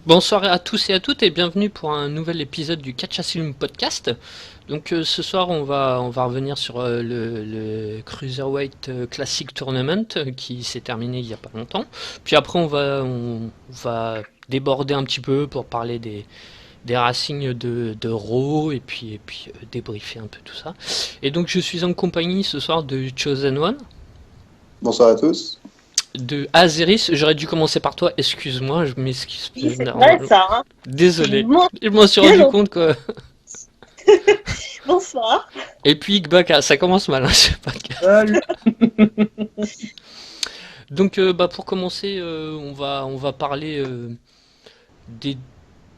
Bonsoir à tous et à toutes et bienvenue pour un nouvel épisode du Catch Asylum Podcast. Donc ce soir on va revenir sur le Cruiserweight Classic Tournament qui s'est terminé il n'y a pas longtemps. Puis après on va déborder un petit peu pour parler des Racing de Raw et puis débriefer un peu tout ça. Et donc je suis en compagnie ce soir de Chosen One, Bonsoir à tous. de Azeris. J'aurais dû commencer par toi, excuse-moi, je m'excuse. Oui, c'est vrai ça, hein. Désolé, Mon je m'en suis Dieu. rendu compte quoi. Bonsoir. Et puis Gbaka, ça commence mal, hein, ce podcast. Salut. Donc pour commencer, on va parler des,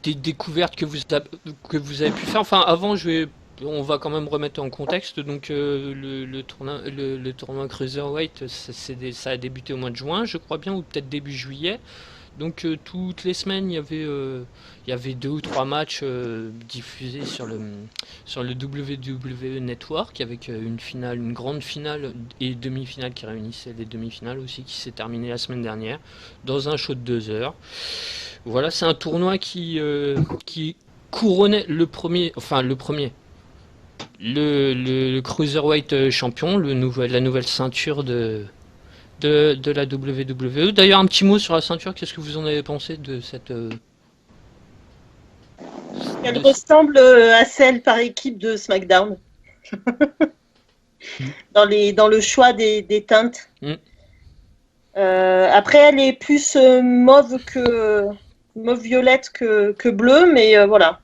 des découvertes que vous avez pu faire. Enfin avant, on va quand même remettre en contexte. Donc le tournoi Cruiserweight, ça a débuté au mois de juin, je crois bien, ou peut-être début juillet. Donc toutes les semaines, il y avait 2 ou 3 matchs diffusés sur le WWE Network avec une grande finale et demi-finale qui réunissaient les demi-finales aussi, qui s'est terminée la semaine dernière dans un show de 2 heures. Voilà, c'est un tournoi qui couronnait le Cruiserweight champion, la nouvelle ceinture de la WWE. D'ailleurs, un petit mot sur la ceinture, qu'est-ce que vous en avez pensé de cette... Elle ressemble à celle par équipe de SmackDown. dans le choix des teintes. Mm. Après, elle est plus mauve violette que bleue, mais voilà.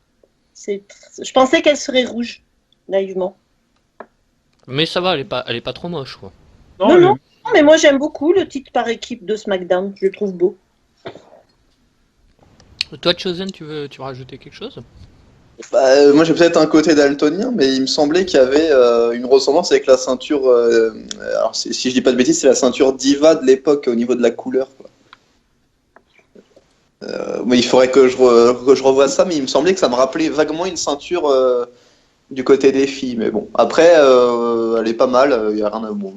Je pensais qu'elle serait rouge, naïvement. Mais ça va, elle est pas trop moche, quoi. Non, mais moi j'aime beaucoup le titre par équipe de SmackDown, je le trouve beau. Toi, Chosen, tu veux rajouter quelque chose? Moi j'ai peut-être un côté daltonien, mais il me semblait qu'il y avait une ressemblance avec la ceinture. Alors si je dis pas de bêtises, c'est la ceinture Diva de l'époque au niveau de la couleur, quoi. Mais il faudrait que je revoie ça, mais il me semblait que ça me rappelait vaguement une ceinture du côté des filles. Mais bon, après elle est pas mal, il y a rien à bon.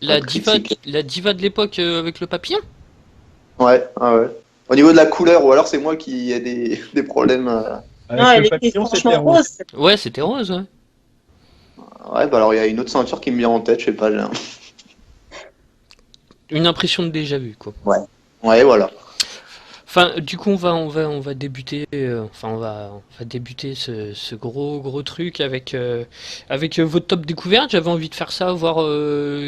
La critique. diva de l'époque avec le papillon? Ouais, ouais. Au niveau de la couleur, ou alors c'est moi qui ai des problèmes. Non, elle était franchement rose. Ouais, c'était rose, ouais. Ouais, bah alors il y a une autre ceinture qui me vient en tête, je sais pas. Une impression de déjà vu, quoi. Ouais, voilà. Enfin, du coup, on va débuter, on va débuter ce gros truc avec votre top découverte. J'avais envie de faire ça, voir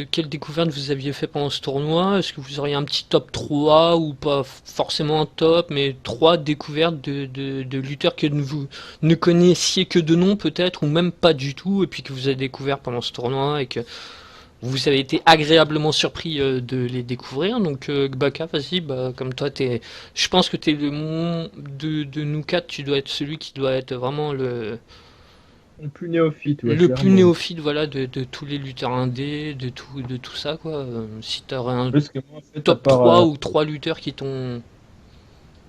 quelle découverte vous aviez fait pendant ce tournoi. Est-ce que vous auriez un petit top 3 ou pas forcément un top, mais 3 découvertes de lutteurs que vous ne connaissiez que de nom peut-être, ou même pas du tout, et puis que vous avez découvert pendant ce tournoi et que vous avez été agréablement surpris de les découvrir. Donc Gbaka, vas-y, comme toi, je pense que de nous quatre, tu dois être celui qui doit être vraiment le plus néophyte. Ouais, plus clairement. néophyte, voilà, de tous les lutteurs indés, de tout ça, quoi. Si t'aurais un Parce que moi, en fait, top 3 ou 3 lutteurs qui t'ont...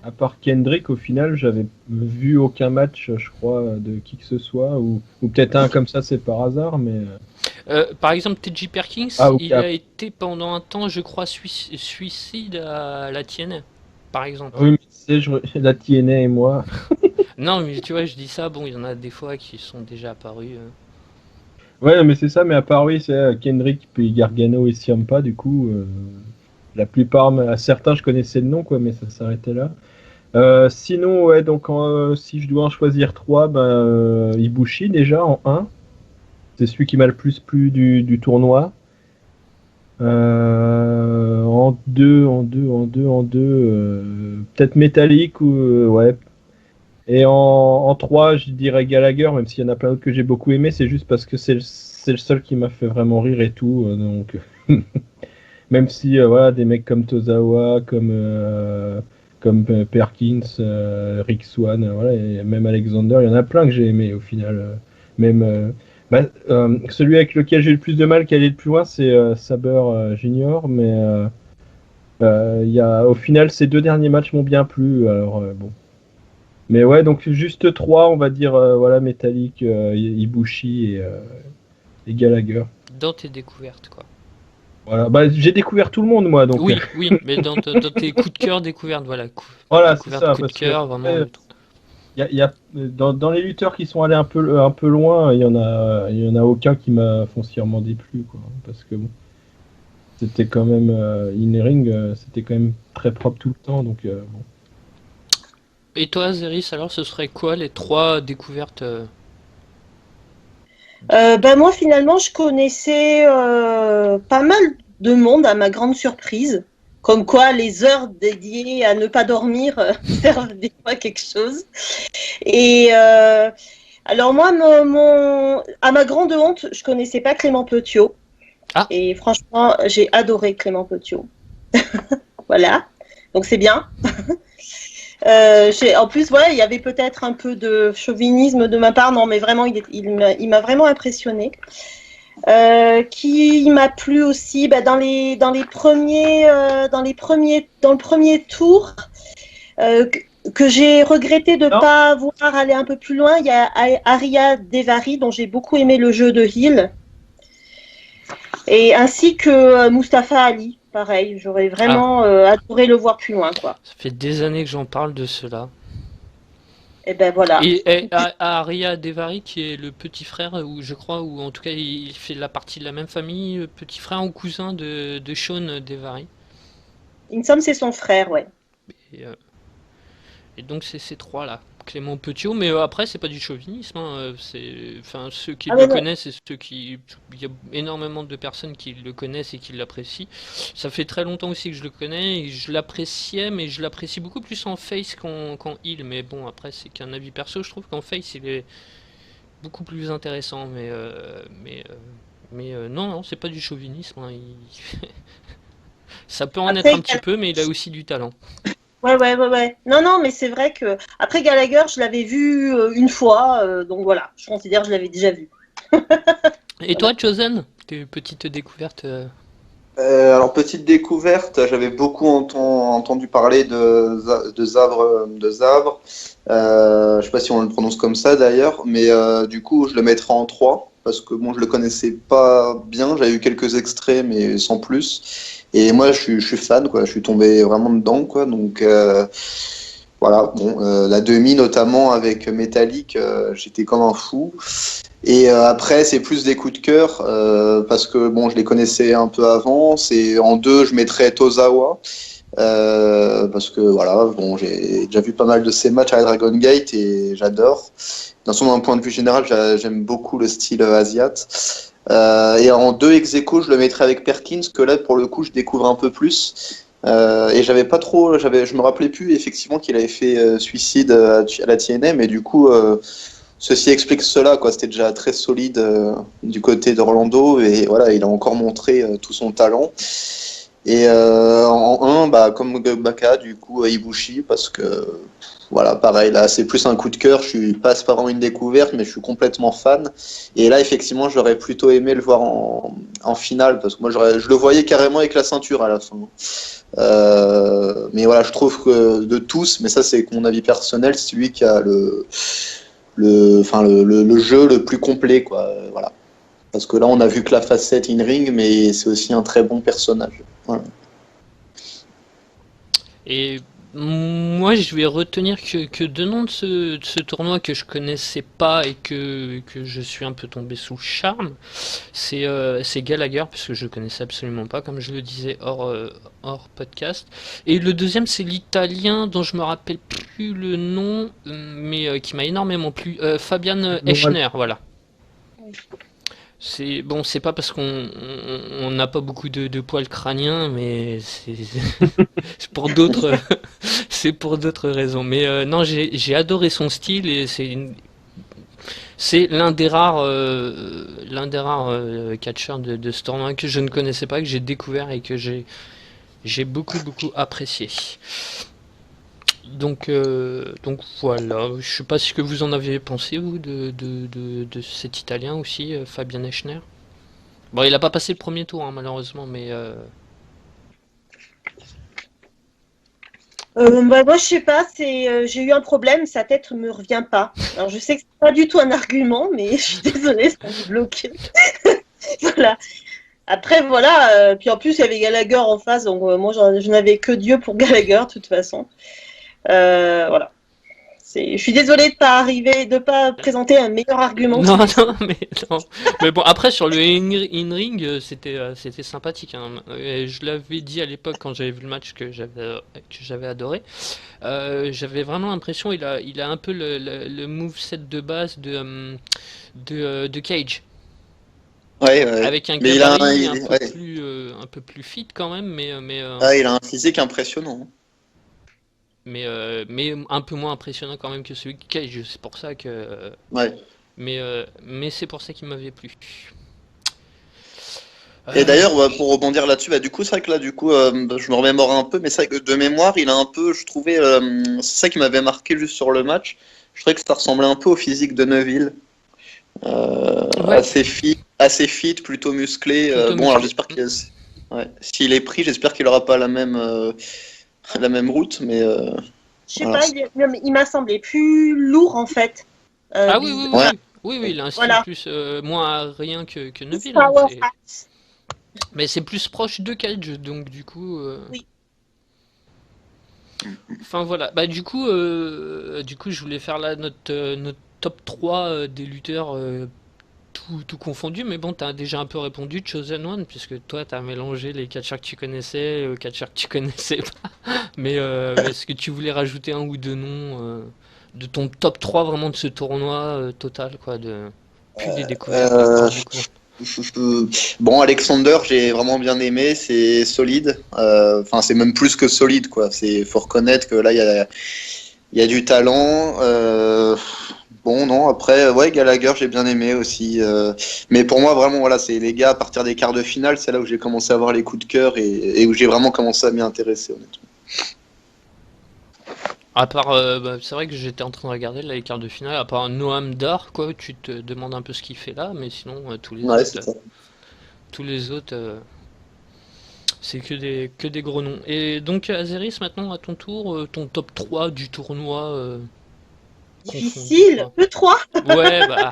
à part Kendrick, au final, j'avais vu aucun match, je crois, de qui que ce soit, ou peut-être un comme ça, c'est par hasard, mais par exemple, T.J. Perkins, ok. il a été pendant un temps, je crois, suicide à la TNA, par exemple. Oui, mais tu sais, la TNA et moi. Non, mais tu vois, je dis ça, bon, il y en a des fois qui sont déjà apparus. Ouais, mais c'est ça, mais à part oui, c'est Kendrick, puis Gargano et Ciampa, du coup, la plupart, certains, je connaissais le nom, quoi, mais ça s'arrêtait là. Sinon, ouais, donc si je dois en choisir 3, Ibushi déjà en 1. C'est celui qui m'a le plus plu du tournoi. En 2, peut-être Metallic ou ouais. Et en 3, je dirais Gallagher, même s'il y en a plein d'autres que j'ai beaucoup aimé, c'est juste parce que c'est le seul qui m'a fait vraiment rire et tout. Donc même si voilà, des mecs comme Tozawa, comme Perkins, Rick Swan, voilà, et même Alexander, il y en a plein que j'ai aimé au final. Même celui avec lequel j'ai le plus de mal, qui allait le plus loin, c'est Saber Junior, mais au final, ces 2 derniers matchs m'ont bien plu. Alors bon. Mais ouais, donc juste 3, on va dire, voilà, Metallic, Ibushi et Gallagher. Dans tes découvertes, quoi. Voilà, bah, j'ai découvert tout le monde, moi, donc. Oui, mais dans tes coups de cœur découvertes, voilà. Voilà, c'est Découverte, ça, coup de parce que cœur, vraiment. après, dans les lutteurs qui sont allés un peu loin, il y en a aucun qui m'a foncièrement déplu, quoi, parce que bon, c'était quand même in-ring, c'était quand même très propre tout le temps, donc bon. Et toi, Zéris, alors, ce serait quoi les 3 découvertes Bah moi finalement je connaissais pas mal de monde à ma grande surprise. Comme quoi les heures dédiées à ne pas dormir servent des fois à quelque chose. Et alors moi à ma grande honte je connaissais pas Clément Petiot. Ah. Et franchement j'ai adoré Clément Petiot. Voilà, donc c'est bien. En plus, ouais, il y avait peut-être un peu de chauvinisme de ma part, non, mais vraiment, il m'a vraiment impressionné. Qui m'a plu aussi, bah, dans le premier tour, que j'ai regretté de ne pas voir aller un peu plus loin. Il y a Aria Devari, dont j'ai beaucoup aimé le jeu de heel, et ainsi que Mustafa Ali. Pareil, j'aurais vraiment adoré le voir plus loin, quoi. Ça fait des années que j'en parle de cela. Et ben voilà. Et Aria Devari, qui est le petit frère, ou je crois, ou en tout cas il fait la partie de la même famille, petit frère ou cousin de Sean Devari. Il me semble que c'est son frère, ouais. Et donc c'est ces 3 là. Clément Petiot, mais après c'est pas du chauvinisme, hein. Enfin, ceux qui le ouais. connaissent et ceux qui, il y a énormément de personnes qui le connaissent et qui l'apprécient. Ça fait très longtemps aussi que je le connais et je l'appréciais, mais je l'apprécie beaucoup plus en face qu'en heel. Mais bon, après c'est qu'un avis perso, je trouve qu'en face il est beaucoup plus intéressant. Mais non, c'est pas du chauvinisme, hein. Ça peut en Après, être un petit peu, mais il a aussi du talent. Ouais. Non, mais c'est vrai que après Gallagher, je l'avais vu une fois, donc voilà, je considère que je l'avais déjà vu. Et toi, Chosen, tes petites découvertes Alors, petite découverte, j'avais beaucoup entendu parler de Zavre. Je sais pas si on le prononce comme ça d'ailleurs, mais du coup, je le mettrai en 3 parce que bon, je le connaissais pas bien. J'avais eu quelques extraits, mais sans plus. Et moi, je suis fan, quoi. Je suis tombé vraiment dedans, quoi. Donc, voilà. Bon, la demi, notamment avec Metallic, j'étais comme un fou. Et après, c'est plus des coups de cœur parce que bon, je les connaissais un peu avant. C'est en 2, je mettrais Tozawa parce que voilà, bon, j'ai déjà vu pas mal de ces matchs à Dragon Gate et j'adore. D'un point de vue général, j'aime beaucoup le style asiate. Et en 2 ex-aequo, je le mettrais avec Perkins, que là, pour le coup, je découvre un peu plus. Et je me rappelais plus effectivement qu'il avait fait suicide à la TNM, et du coup, ceci explique cela, quoi. C'était déjà très solide du côté d'Orlando, et voilà, il a encore montré tout son talent. Et en 1, bah, comme Baka, du coup, Ibushi, parce que voilà, pareil, là, c'est plus un coup de cœur. Je suis pas vraiment une découverte, mais je suis complètement fan. Et là, effectivement, j'aurais plutôt aimé le voir en finale, parce que moi, je le voyais carrément avec la ceinture à la fin. Mais voilà, je trouve que de tous, mais ça, c'est mon avis personnel, c'est celui qui a le jeu le plus complet, quoi. Voilà. Parce que là, on a vu que la facette in-ring, mais c'est aussi un très bon personnage. Voilà. Et moi, je vais retenir que deux noms de ce tournoi que je connaissais pas et que je suis un peu tombé sous le charme. C'est Gallagher, puisque je le connaissais absolument pas, comme je le disais hors podcast. Et le deuxième, c'est l'italien dont je me rappelle plus le nom, mais qui m'a énormément plu. Fabian Eschner, voilà. C'est bon, c'est pas parce qu'on n'a pas beaucoup de poils crâniens, mais c'est pour d'autres c'est pour d'autres raisons. Mais non, j'ai adoré son style et c'est l'un des rares catcheurs de ce tournoi que je ne connaissais pas, que j'ai découvert et que j'ai beaucoup apprécié. Donc voilà, je sais pas ce que vous en avez pensé, vous, de cet Italien aussi, Fabian Eschner. Bon, il a pas passé le premier tour, hein, malheureusement, mais... Bah, moi, je sais pas, j'ai eu un problème, sa tête me revient pas. Alors, je sais que c'est pas du tout un argument, mais je suis désolée, ça me bloque. Voilà. Après, voilà. Puis en plus, il y avait Gallagher en face, donc moi, je n'avais que Dieu pour Gallagher, de toute façon. Voilà. Je suis désolée de pas présenter un meilleur argument. Non, non, non. Mais bon, après sur le in-ring, c'était sympathique, hein. Et je l'avais dit à l'époque quand j'avais vu le match que j'avais adoré. J'avais vraiment l'impression il a un peu le moveset de base de Cage, Ouais, ouais. avec un Mais il a gabarit ouais. un peu plus fit quand même, Ah, il a un physique impressionnant. mais un peu moins impressionnant quand même que celui de Cage. C'est pour ça que Ouais. mais c'est pour ça qu'il m'avait plu. Et Euh, d'ailleurs, pour rebondir là-dessus, du coup, c'est vrai que là, du coup, je me remémore un peu, mais c'est vrai que de mémoire, il a un peu, je trouvais, c'est ça qui m'avait marqué juste sur le match. Je trouvais que ça ressemblait un peu au physique de Neville. ouais, Assez fit, plutôt musclé. plutôt Bon, alors musclé. j'espère qu'il, ouais, s'il est pris, j'espère qu'il aura pas la même route, mais Je sais voilà. pas, il m'a semblé plus lourd en fait. Ah oui, oui, oui, Ouais, oui. Oui, oui, il a un style Voilà. plus moins aérien que Plus Neville, hein, power hats. mais c'est plus proche de Cage, donc du coup. Oui. Enfin voilà. Bah du coup, je voulais faire là notre top 3 des lutteurs tout confondu, mais bon, t'as déjà un peu répondu, Chosen One, puisque toi, t'as mélangé les catcheurs que tu connaissais, catcheurs que tu connaissais pas. Mais est-ce que tu voulais rajouter un ou deux noms de ton top 3 vraiment de ce tournoi total, quoi, plus des découvertes, des Euh, grosses découvertes. Bon, Alexander, j'ai vraiment bien aimé, c'est solide. Enfin, c'est même plus que solide, quoi. Faut reconnaître que là, il y a du talent. Bon, non, après, ouais, Gallagher, j'ai bien aimé aussi. Mais pour moi, vraiment, voilà, c'est les gars, à partir des quarts de finale, c'est là où j'ai commencé à avoir les coups de cœur et où j'ai vraiment commencé à m'y intéresser, honnêtement. À part, c'est vrai que j'étais en train de regarder là, les quarts de finale, à part Noam Dar, quoi, tu te demandes un peu ce qu'il fait là, mais sinon, Ouais, c'est ça. tous les autres, c'est que des gros noms. Et donc, Azeris, maintenant, à ton tour, ton top 3 du tournoi confondu, Difficile. quoi. Le 3. Ouais, bah,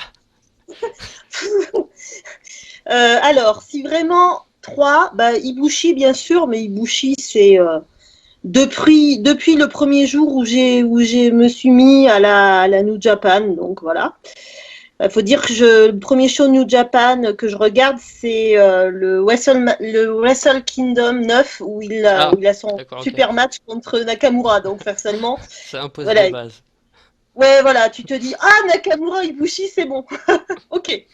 Alors, si vraiment 3, bah, Ibushi, bien sûr, mais Ibushi, c'est depuis le premier jour où me suis mis à la New Japan, donc voilà. Il faut dire que le premier show New Japan que je regarde, c'est le Wrestle Kingdom 9 ah, où il a son d'accord, ok. super match contre Nakamura. Donc, personnellement, Ça impose voilà. les bases. Ouais, voilà, tu te dis, ah, Nakamura, Ibushi, c'est bon. Ok.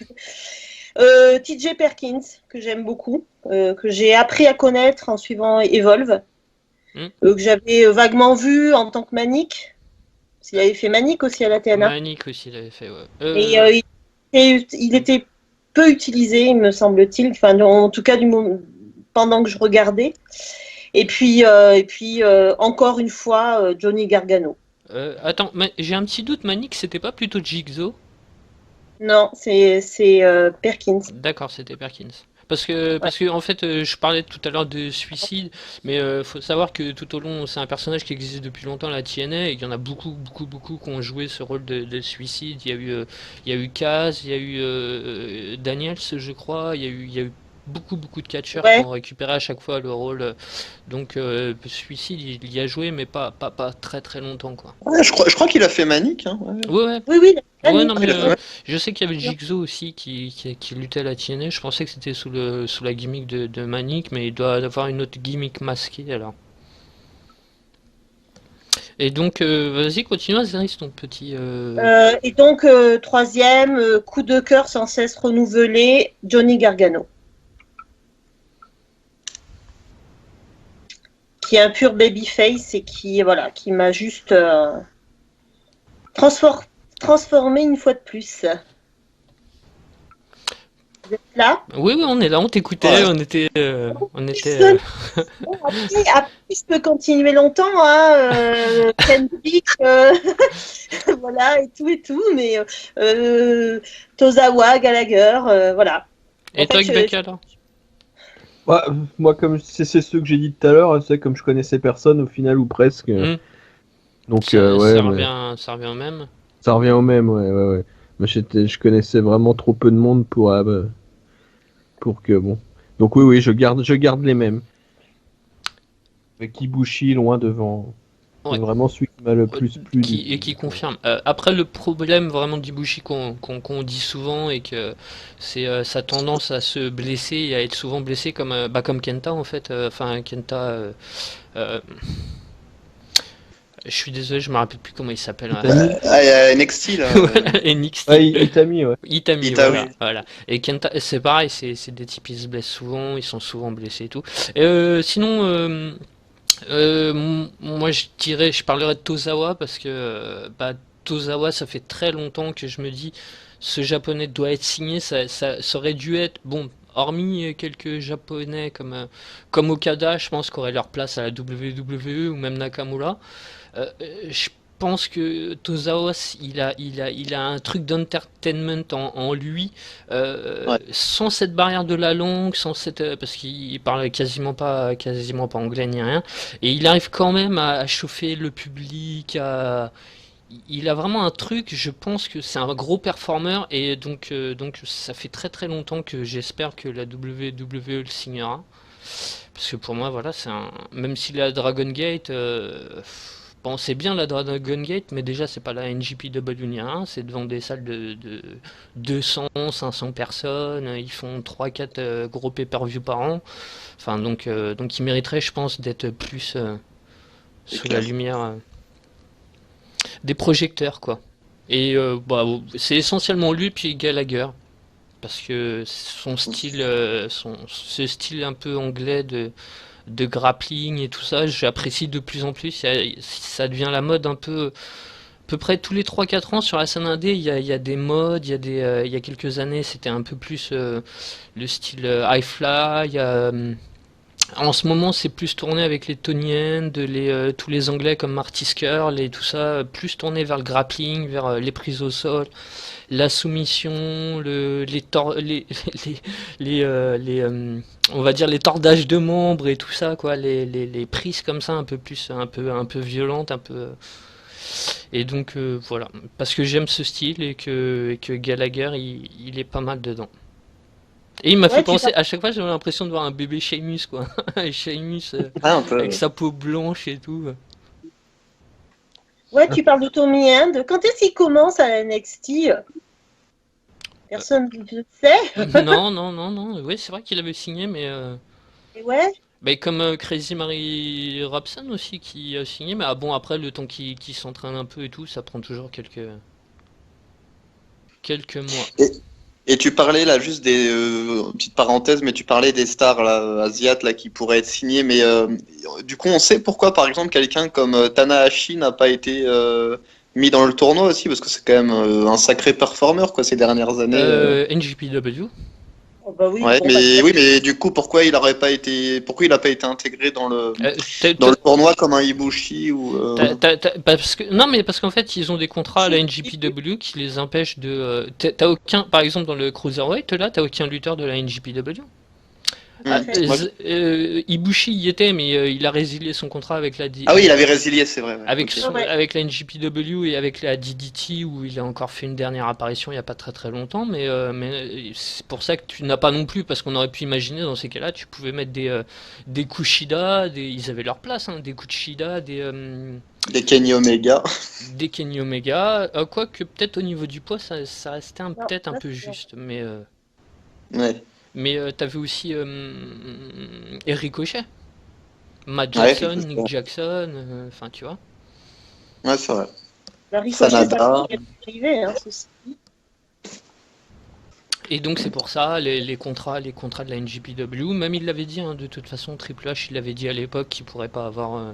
TJ Perkins, que j'aime beaucoup, que j'ai appris à connaître en suivant Evolve, Hmm. que j'avais vaguement vu en tant que Manic. Il avait fait Manic aussi à la TNA. Manic aussi l'avait fait, ouais. Et il était peu utilisé, il me semble-t-il, enfin, en tout cas pendant que je regardais. Et puis encore une fois, Johnny Gargano. Attends, j'ai un petit doute, Manic, c'était pas plutôt Jigsaw? Non, c'est Perkins. D'accord, c'était Perkins. Ouais. Parce que en fait, je parlais tout à l'heure de suicide, mais faut savoir que tout au long, c'est un personnage qui existe depuis longtemps à la TNA et qu'il y en a beaucoup, beaucoup, beaucoup qui ont joué ce rôle de suicide. Il y a eu Kaz, il y a eu Daniels, je crois, il y a eu beaucoup, beaucoup de catcheurs qui Ouais. ont récupéré à chaque fois le rôle. Donc, suicide, il y a joué, mais pas très, très longtemps, quoi. Ouais, je crois qu'il a fait Manic, hein. Ouais. Ouais, ouais. Oui, oui, Ouais, non, Manic. mais Il a fait Manic. je sais qu'il y avait Jigsaw aussi qui luttait à la TNA. Je pensais que c'était sous la gimmick de Manic, mais il doit avoir une autre gimmick masquée alors. Et donc, vas-y, continue à Zeris, ton petit. Et donc, troisième, coup de cœur sans cesse renouvelé, Johnny Gargano. Qui est un pur babyface et voilà, qui m'a juste transformé une fois de plus. Vous êtes là? Oui, oui, on est là, on t'écoutait, Ouais. on était. Bon, après, je peux continuer longtemps, hein, Kendrick, voilà, et tout, mais Tozawa, Gallagher, voilà. Et En toi, fait, Becca, alors? Ouais, moi, comme c'est ceux que j'ai dit tout à l'heure, c'est comme je connaissais personne au final ou presque. Hmm, Donc, ça ouais, mais revient au même. ça revient au même, ouais, ouais, ouais. Mais je connaissais vraiment trop peu de monde pour que bon. Donc oui, je garde les mêmes. Avec Ibushi loin devant. Ouais. C'est vraiment celui qui m'a le plus plu. Qui confirme. Après, le problème vraiment d'Ibushi qu'on dit souvent et que c'est sa tendance à se blesser et à être souvent blessé comme Kenta en fait. Enfin, Kenta. Je suis désolé, je me rappelle plus comment il s'appelle. Itami. Il y a NXT là. Et NXT. Ouais, Itami, ouais. Itami, Itami. voilà. Et Kenta, c'est pareil, c'est des types qui se blessent souvent, ils sont souvent blessés et tout. Sinon, moi je parlerais de Tozawa parce que Tozawa, ça fait très longtemps que je me dis, ce japonais doit être signé, ça aurait dû être, bon, hormis quelques japonais comme Okada, je pense qu'aurait leur place à la WWE ou même Nakamura. Je pense que Tozawa, il a un truc d'entertainment en lui, Ouais. sans cette barrière de la langue, parce qu'il parle quasiment pas anglais ni rien, et il arrive quand même à chauffer le public, il a vraiment un truc, je pense que c'est un gros performeur, et donc ça fait très très longtemps que j'espère que la WWE le signera. Parce que pour moi, voilà, même si la Dragon Gate, bon, c'est bien la Dragon Gate, mais déjà, c'est pas la NJPW ni rien, c'est devant des salles de 200, 500 personnes, ils font 3-4 gros pay-per-view par an. Enfin, donc ils mériteraient, je pense, d'être plus C'est sous clair. la lumière des projecteurs, quoi. Et c'est essentiellement lui, puis Gallagher. Parce que son style, ce style un peu anglais de grappling et tout ça, j'apprécie de plus en plus. Ça devient la mode un peu, à peu près tous les 3-4 ans sur la scène indé, il y a des modes, il y a quelques années c'était un peu plus le style high fly, en ce moment c'est plus tourné avec les Tony End, tous les anglais comme Marty Scurll et tout ça, plus tourné vers le grappling, vers les prises au sol, la soumission, on va dire les tordages de membres et tout ça, quoi, les prises comme ça un peu plus, un peu violentes, un peu. Et donc voilà, parce que j'aime ce style et que Gallagher il est pas mal dedans. Et il m'a fait Ouais, penser, à chaque fois j'avais l'impression de voir un bébé Sheamus quoi, Sheamus Ah, un peu. avec sa peau blanche et tout. Ouais, tu parles de Tommy End. Quand est-ce qu'il commence à la NXT? Personne ne sait. Non, non, non, non, oui c'est vrai qu'il avait signé, mais Et ouais. comme Crazy Mary Robson aussi qui a signé, mais bon après le temps qu'il s'entraîne un peu et tout, ça prend toujours quelques mois. Et tu parlais là juste des petite parenthèse, mais tu parlais des stars là, asiates là qui pourraient être signées, mais du coup on sait pourquoi par exemple quelqu'un comme Tanahashi n'a pas été mis dans le tournoi aussi, parce que c'est quand même un sacré performeur quoi ces dernières années. NJPW. Oh, bah oui, Ouais, bon, mais oui, mais du coup pourquoi il n'a pas été intégré dans le T'as- dans t'as- le tournoi comme un Ibushi ou non, mais parce qu'en fait, ils ont des contrats à la NJPW qui les empêchent de. T'as aucun, par exemple, dans le Cruiserweight, là, t'as aucun lutteur de la NJPW. Moi, Ibushi y était, mais il a résilié son contrat avec ah oui, il avait résilié, c'est vrai. Ouais. avec, Ok. Ouais. avec la NJPW et avec la DDT où il a encore fait une dernière apparition il n'y a pas très très longtemps, mais c'est pour ça que tu n'as pas non plus, parce qu'on aurait pu imaginer dans ces cas-là, tu pouvais mettre des Kushida, ils avaient leur place, hein, des Kushida, Des Kenny Omega. des Kenny Omega, quoique peut-être au niveau du poids ça restait Non, peut-être un ça, peu c'est juste, mais Ouais. t'avais aussi Eric Ricochet, Matt Ouais, Jackson, c'est Nick ça. Jackson, enfin tu vois. Ouais, c'est vrai. la Ricochet, Sanada. ça peut arriver, hein, ceci. Et donc c'est pour ça les contrats de la NJPW, même il l'avait dit, hein, de toute façon Triple H il l'avait dit à l'époque qu'il pourrait pas avoir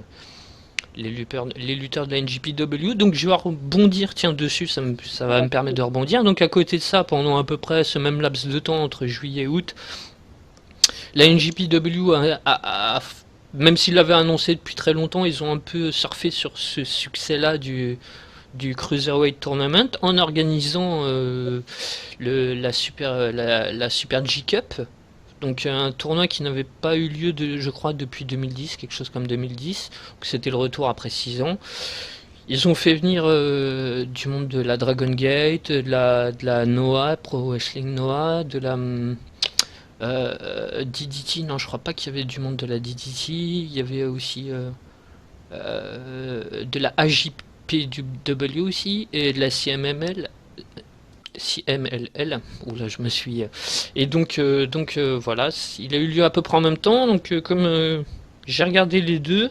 les lutteurs de la NJPW. Donc je vais rebondir tiens dessus, ça va me permettre de rebondir. Donc à côté de ça, pendant à peu près ce même laps de temps entre juillet et août, la NJPW même s'ils l'avaient annoncé depuis très longtemps, ils ont un peu surfé sur ce succès-là du Cruiserweight Tournament en organisant la Super G-Cup. Donc un tournoi qui n'avait pas eu lieu, je crois, depuis 2010, quelque chose comme 2010. Donc c'était le retour après 6 ans. Ils ont fait venir du monde de la Dragon Gate, de la Noah, Pro Wrestling Noah, DDT, non, je crois pas qu'il y avait du monde de la DDT. Il y avait aussi de la AJPW aussi et de la CMML. CMLL, oula je me suis... Et donc voilà, il a eu lieu à peu près en même temps, donc comme j'ai regardé les deux,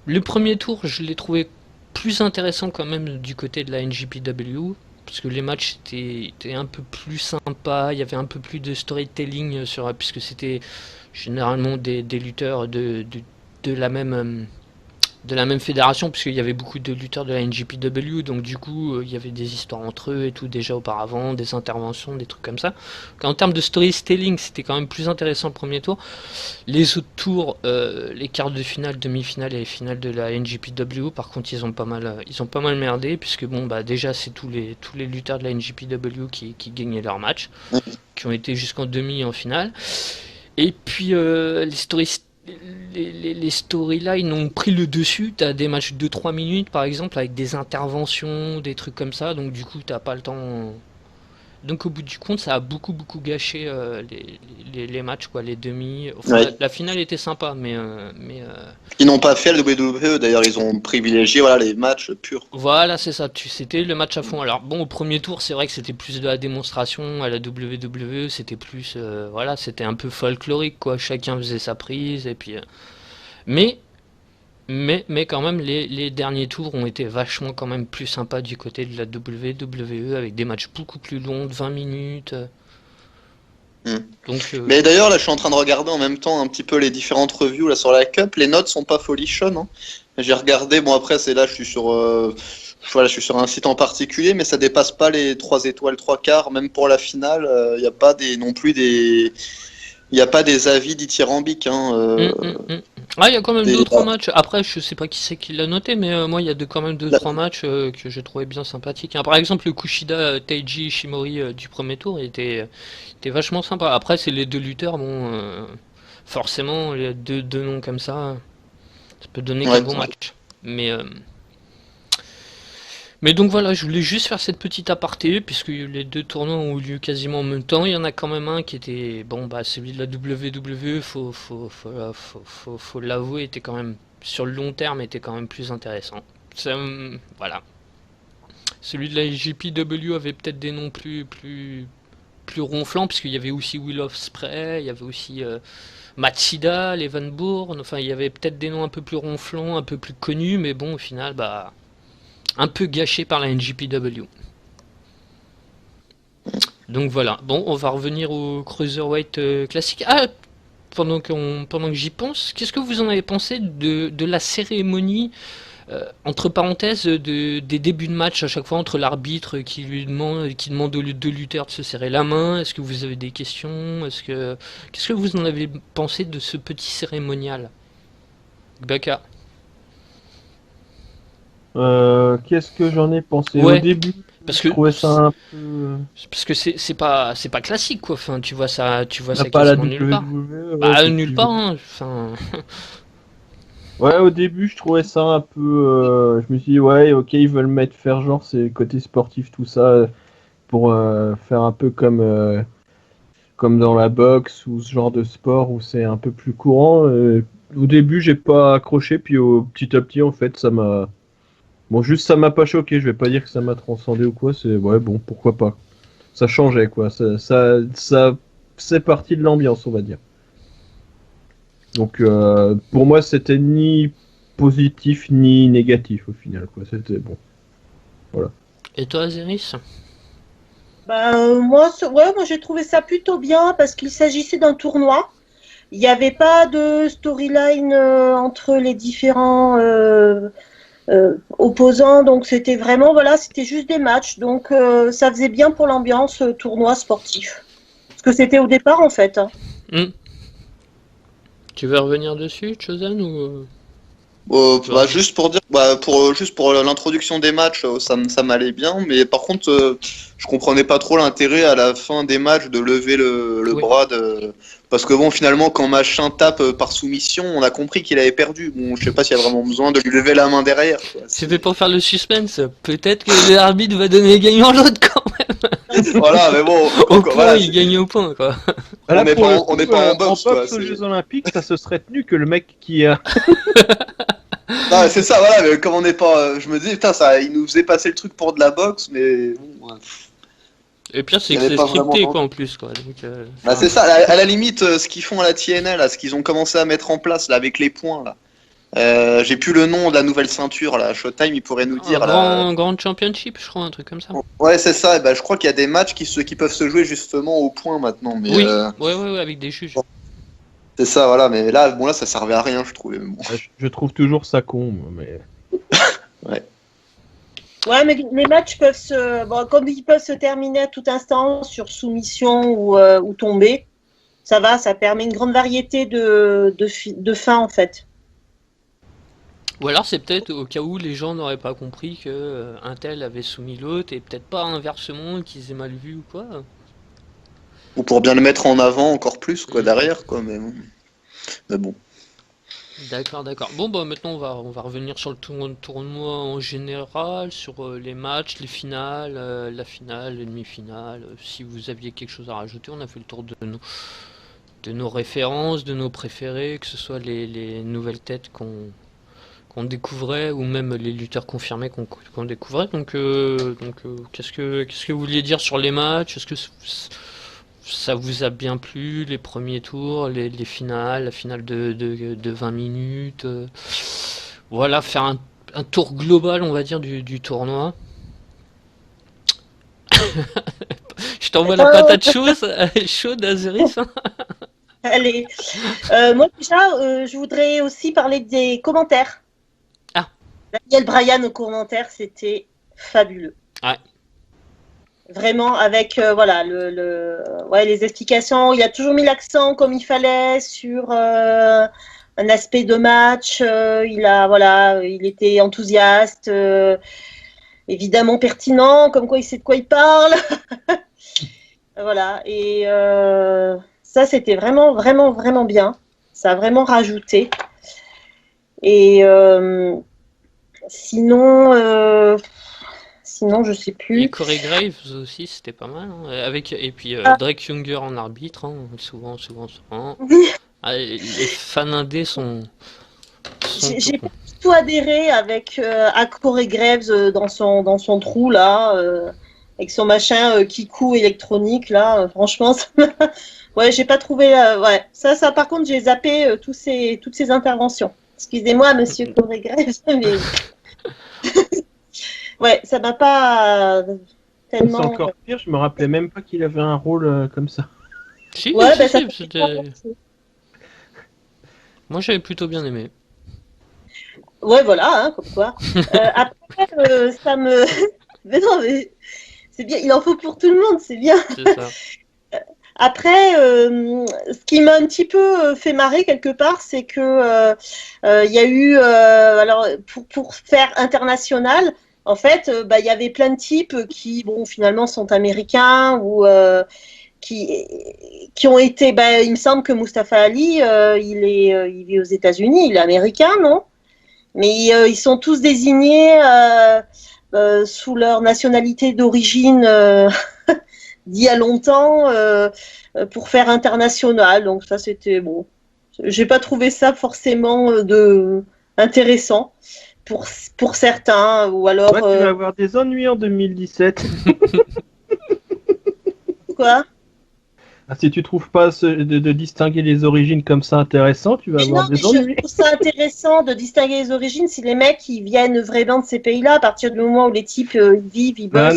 le premier tour je l'ai trouvé plus intéressant quand même du côté de la NJPW, parce que les matchs étaient un peu plus sympas, il y avait un peu plus de storytelling, puisque c'était généralement des lutteurs de la même... de la même fédération, puisqu'il y avait beaucoup de lutteurs de la NJPW, donc du coup il y avait des histoires entre eux et tout déjà auparavant, des interventions, des trucs comme ça. Donc, en termes de storytelling, c'était quand même plus intéressant le premier tour. Les autres tours, les quarts de finale, demi-finale et les finales de la NJPW, par contre ils ont pas mal merdé, puisque bon bah déjà c'est tous les lutteurs de la NJPW qui gagnaient leur match, qui ont été jusqu'en demi et en finale. Et puis les storylines ont pris le dessus, t'as des matchs de 3 minutes par exemple avec des interventions, des trucs comme ça, donc du coup t'as pas le temps. Donc au bout du compte ça a beaucoup gâché les matchs quoi, les demi. Enfin, Ouais. la finale était sympa mais Ils n'ont pas fait le WWE, d'ailleurs, ils ont privilégié voilà, les matchs purs. voilà c'est ça, c'était le match à fond. Alors bon au premier tour c'est vrai que c'était plus de la démonstration à la WWE, c'était plus voilà c'était un peu folklorique quoi, chacun faisait sa prise et puis mais mais quand même, les derniers tours ont été vachement quand même plus sympas du côté de la WWE avec des matchs beaucoup plus longs, de 20 minutes. Hmm. Donc, Mais d'ailleurs, là, je suis en train de regarder en même temps un petit peu les différentes reviews là, sur la Cup. Les notes sont pas folichonnes. Hein. J'ai regardé, bon après, c'est là, je suis sur, voilà, je suis sur un site en particulier, mais ça dépasse pas les 3 étoiles, 3 quarts. Même pour la finale, il n'y a pas non plus des. Il n'y a pas des avis dithyrambiques. Hein, Ah, il y a quand même des- 2-3 matchs. Après, je sais pas qui c'est qui l'a noté, mais moi, il y a quand même la- 2-3 matchs que j'ai trouvé bien sympathiques. Hein, par exemple, le Kushida Taiji Ishimori du premier tour était vachement sympa. Après, c'est les deux lutteurs, bon, forcément, les deux noms comme ça peut donner Ouais, qu'un bon match. Mais donc voilà, je voulais juste faire cette petite aparté, puisque les deux tournois ont eu lieu quasiment en même temps. Il y en a quand même un qui était, bon bah celui de la WWE, faut l'avouer, était quand même, sur le long terme, était quand même plus intéressant. Voilà. Celui de la JPW avait peut-être des noms plus ronflants, puisqu'il y avait aussi Will of Spray, il y avait aussi Matsuda, Levan Bourne, enfin il y avait peut-être des noms un peu plus ronflants, un peu plus connus, mais bon au final, bah un peu gâché par la NJPW. Donc voilà. Bon, on va revenir au Cruiserweight classique. Ah, pendant que j'y pense, qu'est-ce que vous en avez pensé de la cérémonie entre parenthèses des débuts de match à chaque fois entre l'arbitre qui demande aux deux lutteurs de se serrer la main? Est-ce que vous avez des questions? Qu'est-ce que vous en avez pensé de ce petit cérémonial, Baka? Qu'est-ce que j'en ai pensé Ouais, au début? parce Je que trouvais ça un peu. Parce que c'est pas classique quoi. Enfin, tu vois ça Pas la quasiment nulle part. WWE, ouais, Bah nulle part. effectivement. Hein. Enfin, Ouais, au début, je trouvais ça un peu. Je me suis dit, ouais, ok, ils veulent faire genre, c'est côté sportif, tout ça, pour faire un peu comme dans la boxe ou ce genre de sport où c'est un peu plus courant. Au début, j'ai pas accroché, puis petit à petit, en fait, ça m'a. Bon, juste ça m'a pas choqué, je vais pas dire que ça m'a transcendé ou quoi, c'est. Ouais, bon, pourquoi pas. Ça changeait, quoi. Ça c'est parti de l'ambiance, on va dire. Donc pour moi c'était ni positif ni négatif au final quoi. C'était bon. Voilà. et toi, Azeris? Moi j'ai trouvé ça plutôt bien parce qu'il s'agissait d'un tournoi. Il n'y avait pas de storyline entre les différents opposants, donc c'était vraiment voilà, c'était juste des matchs, donc ça faisait bien pour l'ambiance tournoi sportif. Ce que c'était au départ en fait. Hein. Hmm. Tu veux revenir dessus, Chosen ou Bah, juste pour dire, juste pour l'introduction des matchs, ça m'allait bien, mais par contre, je comprenais pas trop l'intérêt à la fin des matchs de lever le Oui. bras parce que bon, finalement, quand Machin tape par soumission, on a compris qu'il avait perdu. Bon, je sais pas s'il y a vraiment besoin de lui lever la main derrière. Quoi. C'était pour faire le suspense. Peut-être que l'arbitre va donner gagnant l'autre quand même. Voilà, mais bon, Au point, voilà, il gagne au point, quoi. On n'est pour pas le en- on n'est coup, pas en boxe, quoi, aux c'est- Jeux Olympiques, ça se serait tenu que le mec qui a. non, mais c'est ça, voilà, mais comme on n'est pas, je me dis, putain, ça, il nous faisait passer le truc pour de la boxe, mais bon, ouais. Et pire, c'est Il y que avait c'est pas vraiment scripté, d'enjeu. quoi, en plus, quoi. Donc, Bah, c'est ça, à la limite, ce qu'ils font à la TNL, là, ce qu'ils ont commencé à mettre en place là avec les points là. J'ai plus le nom de la nouvelle ceinture là. Showtime, il pourrait nous un dire là. grand championship, je crois, un truc comme ça. Ouais, c'est ça. Et bah, je crois qu'il y a des matchs qui peuvent se jouer justement au point maintenant. Mais Oui, ouais, avec des juges. c'est ça, voilà. Mais là, bon, là, ça servait à rien, je trouvais. Mais bon. Je trouve toujours ça con, moi, mais. Ouais, mais les matchs peuvent comme ils peuvent se terminer à tout instant sur soumission ou tomber, ça va, ça permet une grande variété de fins en fait. Ou alors c'est peut-être au cas où les gens n'auraient pas compris que un tel avait soumis l'autre et peut-être pas inversement qu'ils aient mal vu ou quoi. Ou pour bien le mettre en avant encore plus, quoi, derrière, quoi. Mais bon. Mais bon. D'accord. Bon bah maintenant on va revenir sur le tournoi en général, sur les matchs, les finales, la finale, les demi-finales. Si vous aviez quelque chose à rajouter, on a fait le tour de nos références, de nos préférés, que ce soit les nouvelles têtes qu'on découvrait ou même les lutteurs confirmés qu'on découvrait. Donc, qu'est-ce que vous vouliez dire sur les matchs? Est-ce que ça vous a bien plu, les premiers tours, les finales, la finale de 20 minutes voilà, faire un tour global, on va dire, du tournoi. Je t'envoie la patate chaude à Zurich. Allez, moi déjà, je voudrais aussi parler des commentaires. Ah. Daniel Bryan aux commentaires, c'était fabuleux. Ouais. Vraiment, avec voilà les explications. Il a toujours mis l'accent comme il fallait sur un aspect de match. Il était enthousiaste, évidemment pertinent, comme quoi il sait de quoi il parle. Voilà, et ça c'était vraiment bien. Ça a vraiment rajouté. Et sinon, je sais plus. Et Corey Graves aussi, c'était pas mal. Hein. Et puis Drake Younger en arbitre, hein, souvent. Ah, les fans indés sont J'ai pas du tout adhéré à Corey Graves dans son trou là, avec son machin Kikou électronique là. Franchement, ouais, j'ai pas trouvé. Ouais, ça par contre, j'ai zappé toutes ces interventions. Excusez-moi, Monsieur Corey Graves, mais ouais, ça m'a pas tellement. C'est encore pire, je me rappelais même pas qu'il avait un rôle comme ça. Si, Ouais, si, bah, ça si, fait c'était- longtemps. Moi j'avais plutôt bien aimé. Ouais, voilà, hein, comme quoi. Après, ça me. Mais non, mais c'est bien, il en faut pour tout le monde, c'est bien. C'est ça. Après, ce qui m'a un petit peu fait marrer quelque part, c'est que il y a eu, alors pour faire international, en fait, il y avait plein de types qui, bon, finalement, sont américains ou qui ont été. Il me semble que Mustafa Ali, il vit aux États-Unis, il est américain, non? Mais ils sont tous désignés sous leur nationalité d'origine d'il y a longtemps pour faire international. Donc ça, c'était bon. J'ai pas trouvé ça forcément intéressant pour certains. Ou alors Ouais, tu vas avoir des ennuis en 2017. quoi? Ah, si tu trouves pas de distinguer les origines comme ça intéressant, tu vas Mais avoir non, mais des ennuis. je trouve ça intéressant de distinguer les origines si les mecs ils viennent vraiment de ces pays-là à partir du moment où les types ils vivent, ils bossent.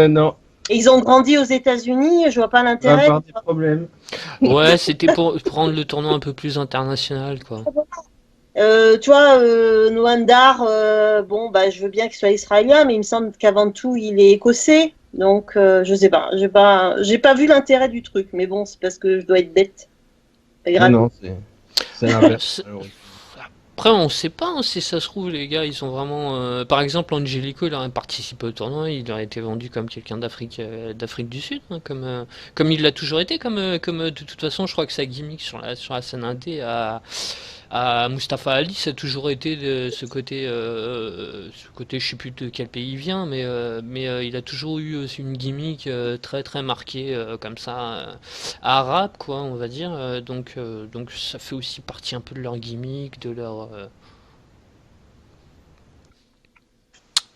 Non. Et ils ont grandi aux États-Unis, je vois pas Tu vas l'intérêt. avoir des problèmes. Ouais, c'était pour prendre le tournoi un peu plus international, quoi. Tu vois, Noandar, je veux bien qu'il soit israélien, mais il me semble qu'avant tout, il est écossais. Donc, je sais pas, j'ai pas vu l'intérêt du truc. Mais bon, c'est parce que je dois être bête. Non, c'est l'inverse. Après, on sait pas hein, si ça se trouve, les gars, ils sont vraiment. Par exemple, Angelico, il aurait participé au tournoi, il aurait été vendu comme quelqu'un d'Afrique du Sud, hein, comme il l'a toujours été, comme de toute façon, je crois que sa gimmick sur la scène indé à Mustafa Ali, ça a toujours été ce côté, je sais plus de quel pays il vient, mais il a toujours eu une gimmick très très marquée comme ça, arabe quoi, on va dire. Donc ça fait aussi partie un peu de leur gimmick, de leur.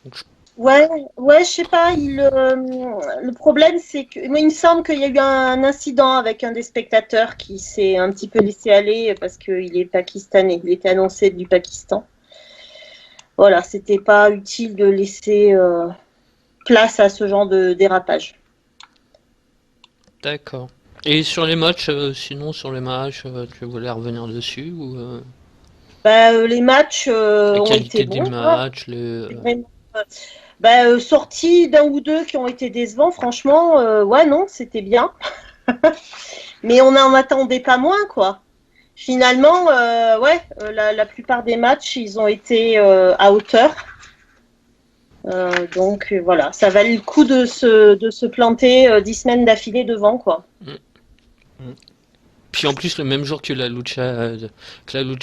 Donc, Ouais, ouais, je sais pas. Le problème, c'est que moi, il me semble qu'il y a eu un incident avec un des spectateurs qui s'est un petit peu laissé aller parce qu'il est pakistanais. Il était annoncé du Pakistan. Voilà, c'était pas utile de laisser place à ce genre de dérapage. d'accord. Et sur les matchs, sinon sur les matchs, tu voulais revenir dessus ou Les matchs la ont été qualité des bons, quoi. matchs, Vraiment, sorti d'un ou deux qui ont été décevants, franchement, ouais, non, c'était bien. Mais on n'en attendait pas moins, quoi. Finalement, la plupart des matchs, ils ont été à hauteur. Voilà, ça valait le coup de se planter 10 semaines d'affilée devant, quoi. Puis en plus le même jour que la lucha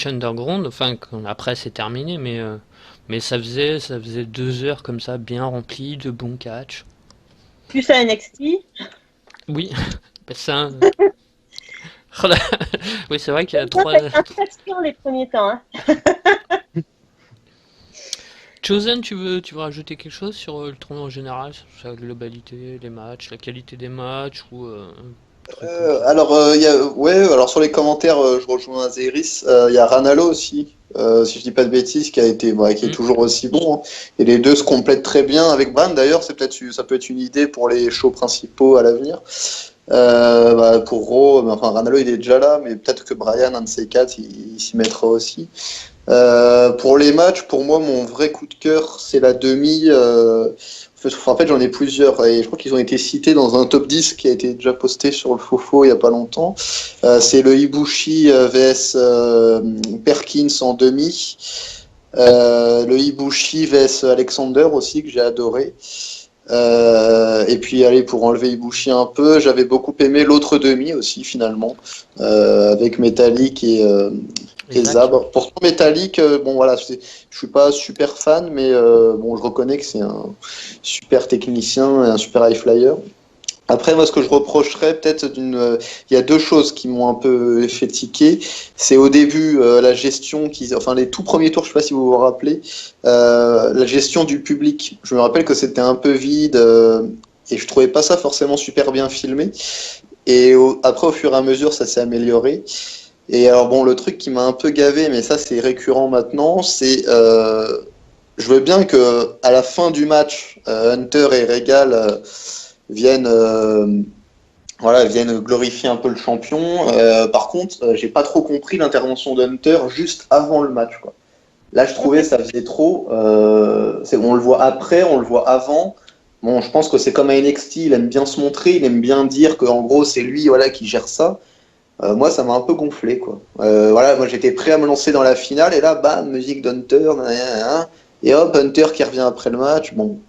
underground, enfin après c'est terminé, mais ça faisait 2 heures comme ça bien remplies de bons catchs. Plus à NXT. Oui, bah ça. Oh là. Oui, c'est vrai qu'il y a Ça, trois. ça a été un traction les premiers temps, hein. Chosen, tu veux rajouter quelque chose sur le tournoi en général, sur sa globalité, les matchs, la qualité des matchs ou un truc Alors sur les commentaires, je rejoins Azeris. Il y a Ranallo aussi, si je dis pas de bêtises, qui est toujours aussi bon, hein. Et les deux se complètent très bien avec Bran. D'ailleurs, ça peut être une idée pour les shows principaux à l'avenir. Pour Raw, Ranallo il est déjà là, mais peut-être que Brian, un de ces quatre, il s'y mettra aussi. Pour les matchs, pour moi, mon vrai coup de cœur, c'est la demi. En fait, j'en ai plusieurs et je crois qu'ils ont été cités dans un top 10 qui a été déjà posté sur le Fofo il y a pas longtemps. C'est le Ibushi vs Perkins en demi. Le Ibushi vs Alexander aussi que j'ai adoré. Et puis allez, pour enlever Ibushi un peu, j'avais beaucoup aimé l'autre demi aussi finalement, avec Metallic et Zabre. Pourtant Metallic, je suis pas super fan, mais je reconnais que c'est un super technicien et un super high flyer. Après, moi, ce que je reprocherais peut-être il y a deux choses qui m'ont un peu fait tiquer. C'est au début la gestion, les tout premiers tours, je sais pas si vous vous rappelez, la gestion du public. Je me rappelle que c'était un peu vide et je trouvais pas ça forcément super bien filmé. Et après, au fur et à mesure, ça s'est amélioré. Et alors bon, le truc qui m'a un peu gavé, mais ça c'est récurrent maintenant, c'est je veux bien que à la fin du match, Hunter et Regal viennent glorifier un peu le champion. Par contre, j'ai pas trop compris l'intervention d'Hunter juste avant le match, quoi. Là, je trouvais ça faisait trop. On le voit après, on le voit avant. Bon, je pense que c'est comme à NXT, il aime bien se montrer, il aime bien dire qu'en gros c'est lui, qui gère ça. Moi, ça m'a un peu gonflé, quoi. Moi j'étais prêt à me lancer dans la finale et là, bam, musique d'Hunter, et hop, Hunter qui revient après le match. Bon.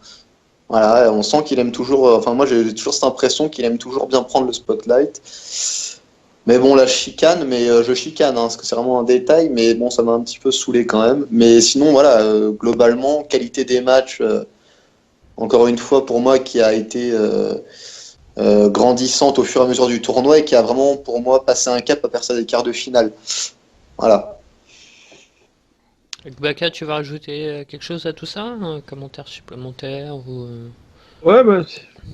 Voilà, on sent qu'il aime toujours. Moi, j'ai toujours cette impression qu'il aime toujours bien prendre le spotlight. Mais bon, la chicane, je chicane, hein, parce que c'est vraiment un détail, mais bon, ça m'a un petit peu saoulé quand même. Mais sinon, globalement, qualité des matchs, encore une fois, pour moi, qui a été grandissante au fur et à mesure du tournoi et qui a vraiment, pour moi, passé un cap à passer des quarts de finale. Voilà. Baka, tu vas rajouter quelque chose à tout ça? Un commentaire supplémentaire ou Ouais,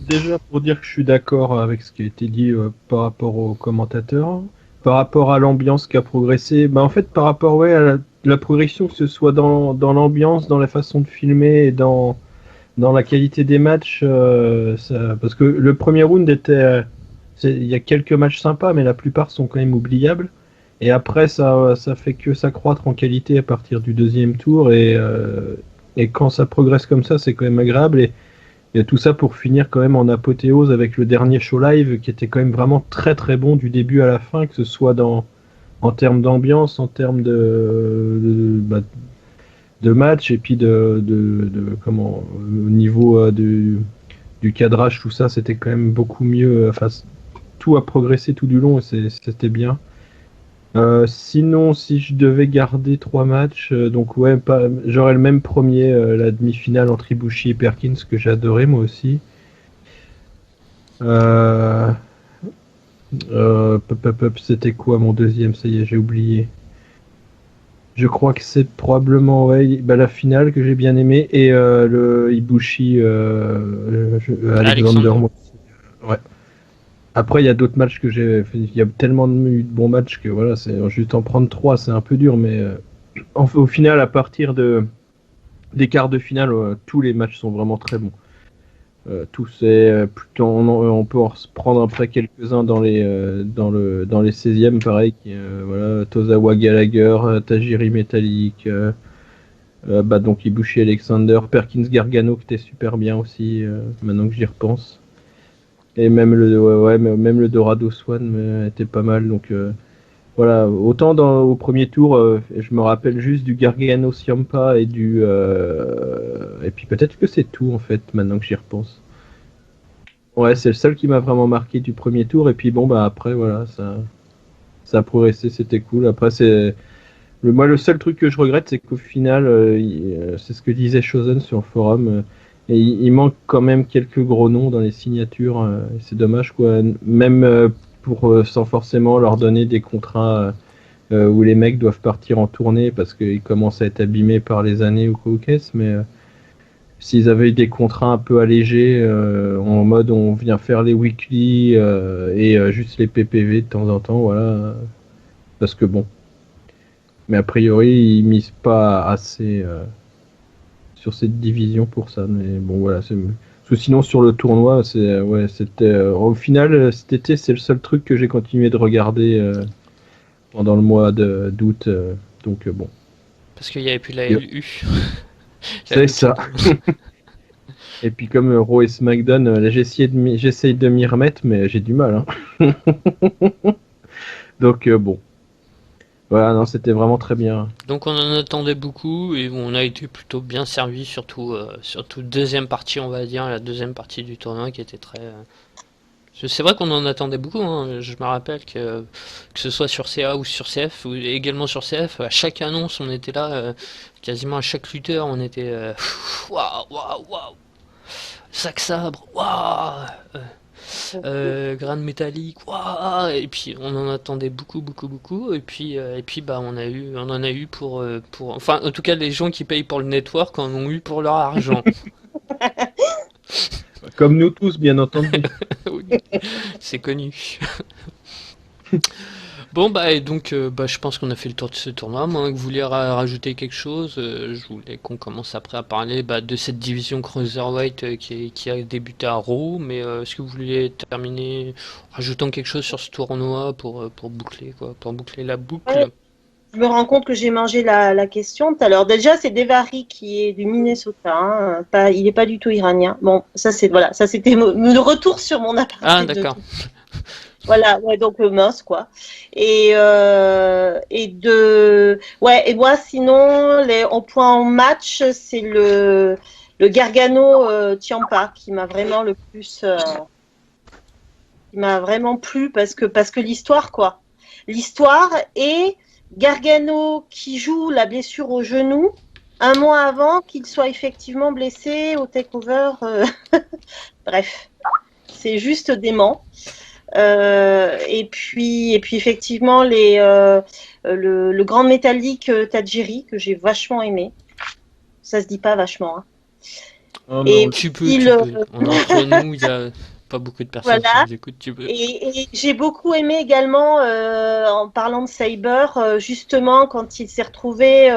déjà pour dire que je suis d'accord avec ce qui a été dit par rapport aux commentateurs, par rapport à l'ambiance qui a progressé, en fait par rapport à la progression, que ce soit dans l'ambiance, dans la façon de filmer et dans la qualité des matchs, parce que le premier round il y a quelques matchs sympas, mais la plupart sont quand même oubliables. Et après, ça fait que s'accroître en qualité à partir du deuxième tour. Et quand ça progresse comme ça, c'est quand même agréable. Et tout ça pour finir quand même en apothéose avec le dernier show live qui était quand même vraiment très très bon du début à la fin, que ce soit en termes d'ambiance, en termes de match, et puis au niveau du cadrage, tout ça, c'était quand même beaucoup mieux. Tout a progressé tout du long et c'était bien. Sinon, si je devais garder 3 matchs, donc ouais, j'aurais le même premier, la demi-finale entre Ibushi et Perkins que j'ai adoré moi aussi. C'était quoi mon deuxième? Ça y est, j'ai oublié. Je crois que c'est probablement la finale que j'ai bien aimé et le Ibushi Alexander. Ouais. Après, il y a d'autres matchs que j'ai. Il y a tellement eu de bons matchs que voilà, c'est juste en prendre 3, c'est un peu dur, mais au final, à partir des quarts de finale, tous les matchs sont vraiment très bons. Plutôt, on peut en prendre après quelques-uns dans les 16e, pareil. Voilà, Tozawa Gallagher, Tajiri Metallic, donc Ibushi Alexander, Perkins Gargano qui était super bien aussi, maintenant que j'y repense. Et même même le Dorado Swan était pas mal. Donc voilà, autant au premier tour, je me rappelle juste du Gargano Ciampa et et puis peut-être que c'est tout en fait, maintenant que j'y repense. Ouais, c'est le seul qui m'a vraiment marqué du premier tour. Et puis bon, bah après, voilà, ça a progressé, c'était cool. Après, moi, le seul truc que je regrette, c'est qu'au final, c'est ce que disait Chosen sur le forum, et il manque quand même quelques gros noms dans les signatures. C'est dommage, quoi. Même sans forcément leur donner des contrats où les mecs doivent partir en tournée parce qu'ils commencent à être abîmés par les années ou quoi ou qu'est-ce, mais s'ils avaient eu des contrats un peu allégés, en mode on vient faire les weekly et juste les PPV de temps en temps, voilà. Parce que bon. Mais a priori, ils misent pas assez sur cette division pour ça. Mais bon, voilà. Parce que sinon, sur le tournoi, c'était au final, cet été, c'est le seul truc que j'ai continué de regarder pendant le mois d'août. Donc bon. Parce qu'il n'y avait plus la LU. C'est ça. Et puis comme Raw et SmackDown, là, j'essaye de m'y remettre, mais j'ai du mal. Hein. Donc bon. Voilà, non, c'était vraiment très bien. Donc on en attendait beaucoup et on a été plutôt bien servi, surtout deuxième partie, on va dire, la deuxième partie du tournoi qui était très... C'est vrai qu'on en attendait beaucoup, hein. Je me rappelle que ce soit sur CA ou sur CF, ou également sur CF, à chaque annonce on était là, quasiment à chaque lutteur on était waouh, waouh, waouh, Zack Sabre, waouh, Grand Métallique, waouh, et puis on en attendait beaucoup, beaucoup, beaucoup, et puis bah on en a eu enfin en tout cas les gens qui payent pour le network en ont eu pour leur argent. Comme nous tous, bien entendu. Oui, c'est connu. Bon bah et donc je pense qu'on a fait le tour de ce tournoi. Moi, vous voulez rajouter quelque chose, je voulais qu'on commence après à parler de cette division Cruiserweight qui a débuté à Raw, mais est-ce que vous voulez terminer rajoutant quelque chose sur ce tournoi pour boucler la boucle? Ouais. Je me rends compte que j'ai mangé la question tout à l'heure. Déjà, c'est Devari qui est du Minnesota. Hein, il n'est pas du tout iranien. Bon, ça c'était le retour sur mon appareil. Ah d'accord. Voilà, ouais, donc mince quoi. Et moi sinon, en point en match, c'est le Gargano Ciampa qui m'a vraiment le plus, qui m'a vraiment plu parce que l'histoire quoi. L'histoire et Gargano qui joue la blessure au genou un mois avant qu'il soit effectivement blessé au takeover. Bref, c'est juste dément. Et puis effectivement le grand métallique Tajiri que j'ai vachement aimé. Ça se dit pas vachement. Hein. Oh non, tu peux. Entre nous, il y a pas beaucoup de personnes qui nous écoutent. Tu peux. Et j'ai beaucoup aimé également en parlant de Saber, justement quand il s'est retrouvé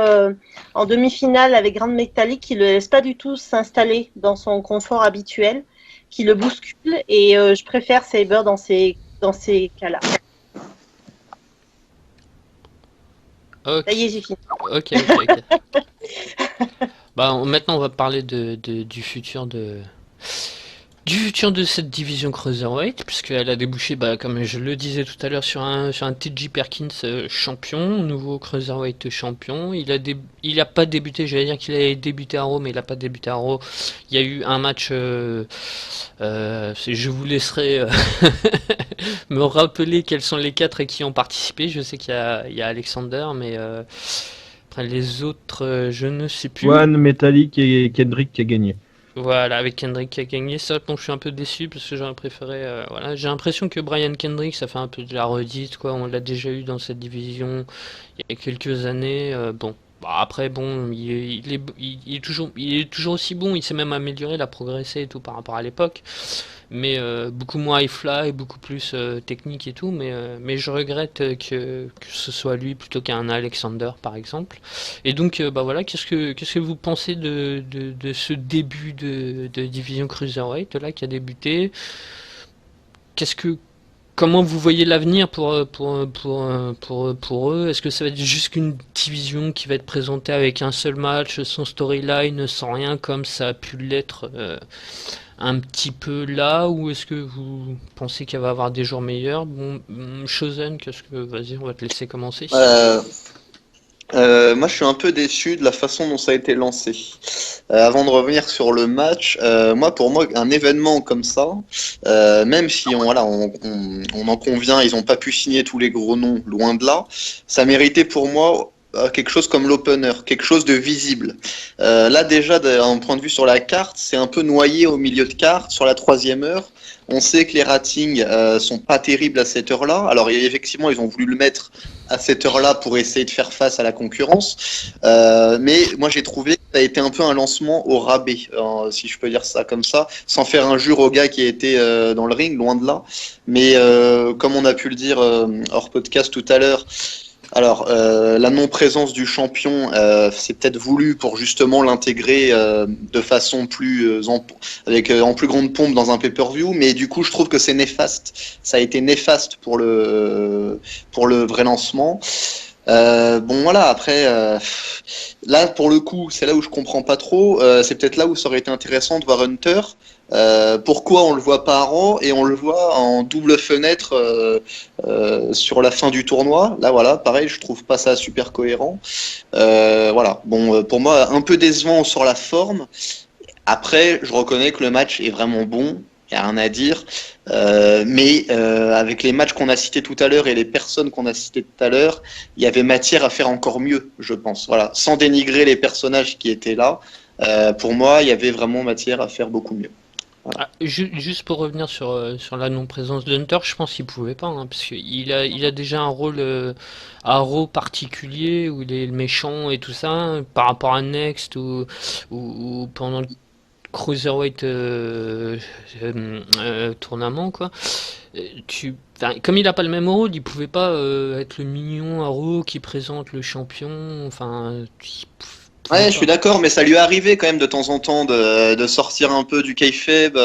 en demi-finale avec Grand Métallique, qui le laisse pas du tout s'installer dans son confort habituel, qui le bouscule, et je préfère Saber dans ces cas-là. Okay. Ça y est, j'ai fini. Ok. Maintenant on va parler du futur de cette division Cruiserweight, puisqu'elle a débouché, comme je le disais tout à l'heure, sur un TJ Perkins champion, nouveau Cruiserweight champion. Il a pas débuté, j'allais dire qu'il a débuté à Raw, mais il a pas débuté à Raw. Il y a eu un match, je vous laisserai me rappeler quels sont les 4 qui ont participé. Je sais il y a Alexander, mais après les autres, je ne sais plus. One, Metallic et Kendrick qui a gagné. Voilà, avec Kendrick qui a gagné. Ça, bon, je suis un peu déçu parce que j'aurais préféré. Voilà, j'ai l'impression que Brian Kendrick, ça fait un peu de la redite, quoi. On l'a déjà eu dans cette division il y a quelques années. Bon. Bah, après, bon, il est toujours aussi bon. Il s'est même amélioré, il a progressé et tout par rapport à l'époque. Mais beaucoup moins high fly, beaucoup plus technique et tout. Mais je regrette que ce soit lui plutôt qu'un Alexander, par exemple. Et donc, bah voilà, qu'est-ce que vous pensez de ce début de division cruiserweight là qui a débuté? Qu'est-ce que Comment vous voyez l'avenir pour eux? Est-ce que ça va être juste une division qui va être présentée avec un seul match, sans storyline, sans rien, comme ça a pu l'être un petit peu là, ou est-ce que vous pensez qu'il va y avoir des jours meilleurs? Bon, Chosen, vas-y, on va te laisser commencer. Moi, je suis un peu déçu de la façon dont ça a été lancé. Avant de revenir sur le match, pour moi, un événement comme ça, même si on en convient, ils n'ont pas pu signer tous les gros noms, loin de là, ça méritait pour moi quelque chose comme l'opener, quelque chose de visible. Là déjà, d'un point de vue sur la carte, c'est un peu noyé au milieu de carte, sur la 3e heure. On sait que les ratings sont pas terribles à cette heure-là. Alors effectivement, ils ont voulu le mettre à cette heure-là pour essayer de faire face à la concurrence. Mais moi, j'ai trouvé que ça a été un peu un lancement au rabais, si je peux dire ça comme ça, sans faire injure au gars qui était dans le ring, loin de là. Mais comme on a pu le dire hors podcast tout à l'heure, alors, la non-présence du champion, c'est peut-être voulu pour justement l'intégrer de façon avec en plus grande pompe dans un pay-per-view, mais du coup, je trouve que c'est néfaste. Ça a été néfaste pour le vrai lancement. Bon voilà, après là pour le coup c'est là où je comprends pas trop, c'est peut-être là où ça aurait été intéressant de voir Hunter. Pourquoi on le voit pas à Raw et on le voit en double fenêtre sur la fin du tournoi? Là voilà, pareil, je trouve pas ça super cohérent. Voilà, bon pour moi un peu décevant sur la forme. Après, je reconnais que le match est vraiment bon. Il n'y a rien à dire. Mais avec les matchs qu'on a cités tout à l'heure et les personnes qu'on a citées tout à l'heure, il y avait matière à faire encore mieux, je pense. Voilà, sans dénigrer les personnages qui étaient là. Pour moi, il y avait vraiment matière à faire beaucoup mieux. Voilà. Juste pour revenir sur la non-présence d'Hunter, je pense qu'il pouvait pas, hein, parce qu'il il a déjà un rôle à Raw particulier où il est le méchant et tout ça, par rapport à Next ou pendant le Cruiserweight tournament, quoi. Comme il a pas le même rôle, il pouvait pas être le mignon à Raw qui présente le champion. Enfin, il pouvait Ouais, je pas. suis d'accord, mais ça lui est arrivé quand même de temps en temps de sortir un peu du kayfabe.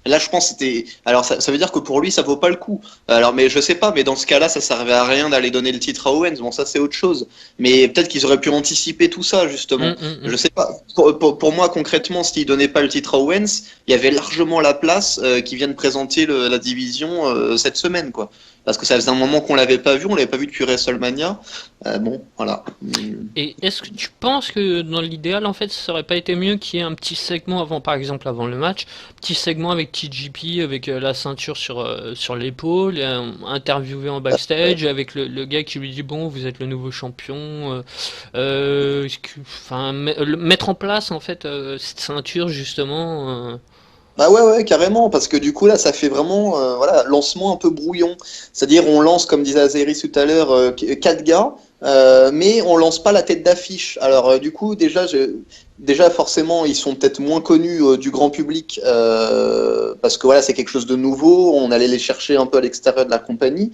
Là, je pense que c'était. Alors, ça veut dire que pour lui, ça vaut pas le coup. Alors, mais je sais pas, mais dans ce cas-là, ça servait à rien d'aller donner le titre à Owens. Bon, ça, c'est autre chose. Mais peut-être qu'ils auraient pu anticiper tout ça, justement. Je sais pas. Pour moi, concrètement, s'ils donnaient pas le titre à Owens, il y avait largement la place qui vient de présenter la division cette semaine, quoi. Parce que ça faisait un moment qu'on l'avait pas vu, on l'avait pas vu depuis WrestleMania. Bon, voilà. Et est-ce que tu penses que dans l'idéal, en fait, ça aurait pas été mieux qu'il y ait un petit segment avant, par exemple, avant le match, petit segment avec TJP, avec la ceinture sur l'épaule, interviewé en backstage, avec le gars qui lui dit, bon, vous êtes le nouveau champion, mettre en place, en fait, cette ceinture, justement. Bah ouais, carrément, parce que du coup là ça fait vraiment voilà, lancement un peu brouillon. C'est-à-dire on lance, comme disait Azeris tout à l'heure, 4 gars, mais on lance pas la tête d'affiche. Alors du coup déjà forcément ils sont peut-être moins connus du grand public parce que voilà c'est quelque chose de nouveau, on allait les chercher un peu à l'extérieur de la compagnie.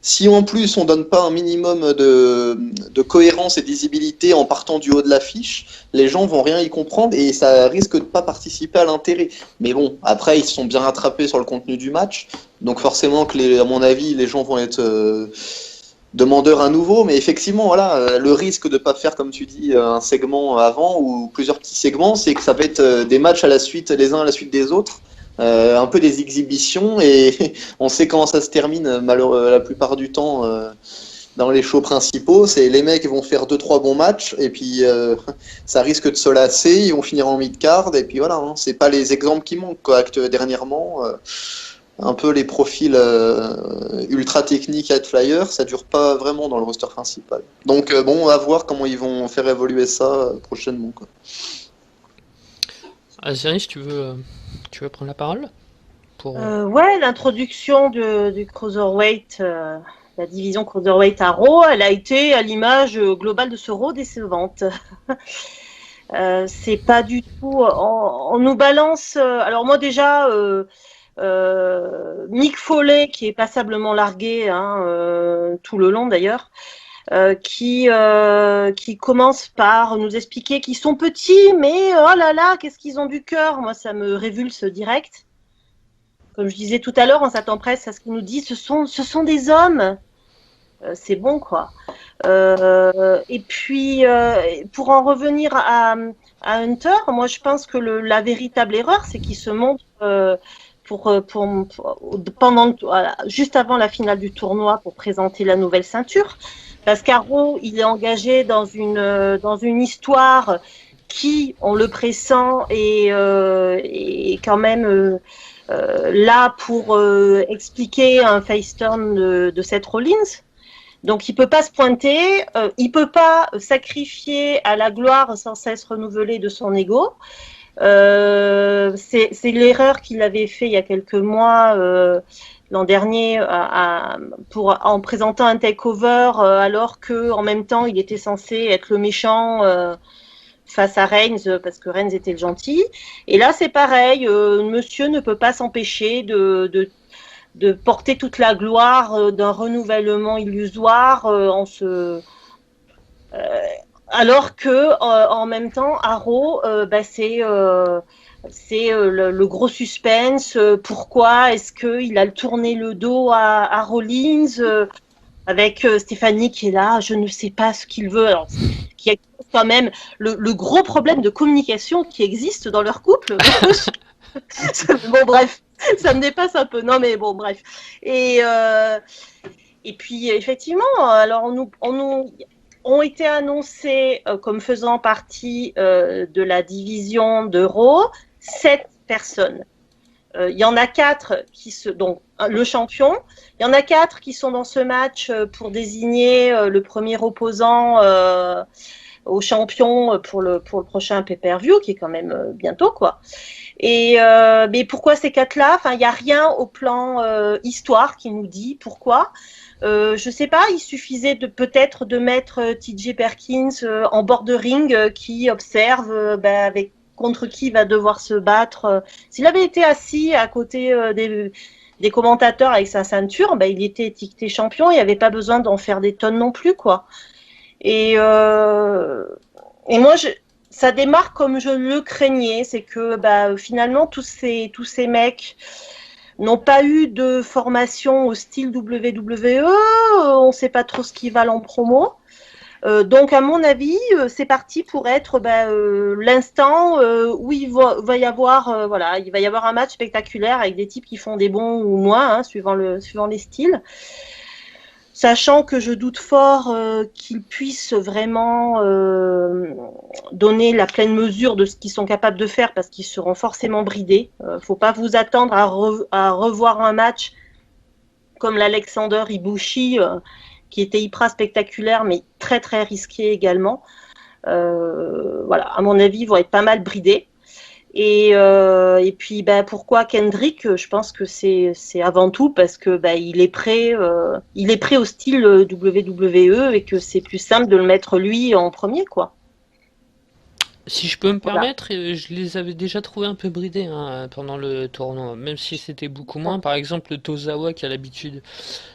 Si en plus on donne pas un minimum de cohérence et de visibilité en partant du haut de l'affiche, les gens vont rien y comprendre et ça risque de pas participer à l'intérêt. Mais bon, après ils se sont bien rattrapés sur le contenu du match, donc forcément que à mon avis les gens vont être demandeurs à nouveau. Mais effectivement voilà, le risque de pas faire comme tu dis un segment avant ou plusieurs petits segments, c'est que ça va être des matchs à la suite, les uns à la suite des autres. Un peu des exhibitions et on sait comment ça se termine la plupart du temps dans les shows principaux. C'est les mecs vont faire 2-3 bons matchs et puis ça risque de se lasser, ils vont finir en mid-card et puis voilà, hein, c'est pas les exemples qui manquent quoi, dernièrement. un peu les profils ultra techniques High Flyer, ça dure pas vraiment dans le roster principal. Donc bon, à voir comment ils vont faire évoluer ça prochainement, quoi. Aziris, tu veux prendre la parole pour... Ouais, l'introduction du Cruiserweight, la division Cruiserweight à Raw, elle a été à l'image globale de ce Raw décevante. C'est pas du tout... On nous balance... alors moi déjà... Mick Foley qui est passablement largué tout le long d'ailleurs, qui commence par nous expliquer qu'ils sont petits, mais oh là là, qu'est-ce qu'ils ont du cœur. Moi, ça me révulse direct. Comme je disais tout à l'heure, on s'attend presque à ce qu'il nous dit, ce sont des hommes. C'est bon, quoi. Et puis, pour en revenir à Hunter, moi, je pense que la véritable erreur, c'est qu'il se montre juste avant la finale du tournoi pour présenter la nouvelle ceinture. Parce qu'Arrow, il est engagé dans une histoire qui, on le pressent, est quand même là pour expliquer un face turn de Seth Rollins. Donc il peut pas se pointer, il peut pas sacrifier à la gloire sans cesse renouvelée de son ego. C'est l'erreur qu'il avait fait il y a quelques mois, l'an dernier, en présentant un takeover, alors que en même temps il était censé être le méchant face à Reigns, parce que Reigns était le gentil. Et là c'est pareil, monsieur ne peut pas s'empêcher de porter toute la gloire d'un renouvellement illusoire alors que en même temps Arrow c'est le gros suspense. Pourquoi est-ce qu'il a tourné le dos à Rollins, avec Stéphanie qui est là, je ne sais pas ce qu'il veut. Alors, qui est quand même le gros problème de communication qui existe dans leur couple. Bon, bref, ça me dépasse un peu. Non, mais bon, bref. Et puis, effectivement, alors on nous ont été annoncés comme faisant partie de la division de Raw 7 personnes. Il y en a 4 donc le champion. Il y en a 4 qui sont dans ce match pour désigner le premier opposant au champion pour le prochain pay-per-view qui est quand même bientôt, quoi. Et mais pourquoi ces 4-là? Enfin, il y a rien au plan histoire qui nous dit pourquoi. Je sais pas, il suffisait peut-être de mettre TJ Perkins en bord de ring qui observe contre qui il va devoir se battre. S'il avait été assis à côté des commentateurs avec sa ceinture, il était étiqueté champion, il n'y avait pas besoin d'en faire des tonnes non plus, quoi. Et moi, ça démarre comme je le craignais, c'est que finalement tous ces mecs n'ont pas eu de formation au style WWE, on ne sait pas trop ce qu'ils valent en promo. Donc à mon avis, c'est parti pour être l'instant où il va y avoir un match spectaculaire avec des types qui font des bons ou moins, suivant les styles. Sachant que je doute fort qu'ils puissent vraiment donner la pleine mesure de ce qu'ils sont capables de faire, parce qu'ils seront forcément bridés. Faut pas vous attendre à revoir un match comme l'Alexander Ibushi, qui était hyper spectaculaire, mais très très risqué également. À mon avis, ils vont être pas mal bridés. Et puis pourquoi Kendrick? Je pense que c'est avant tout parce que il est prêt au style WWE et que c'est plus simple de le mettre lui en premier, quoi. Si je peux me permettre, je les avais déjà trouvés un peu bridés pendant le tournoi, même si c'était beaucoup moins. Par exemple, le Tozawa qui a l'habitude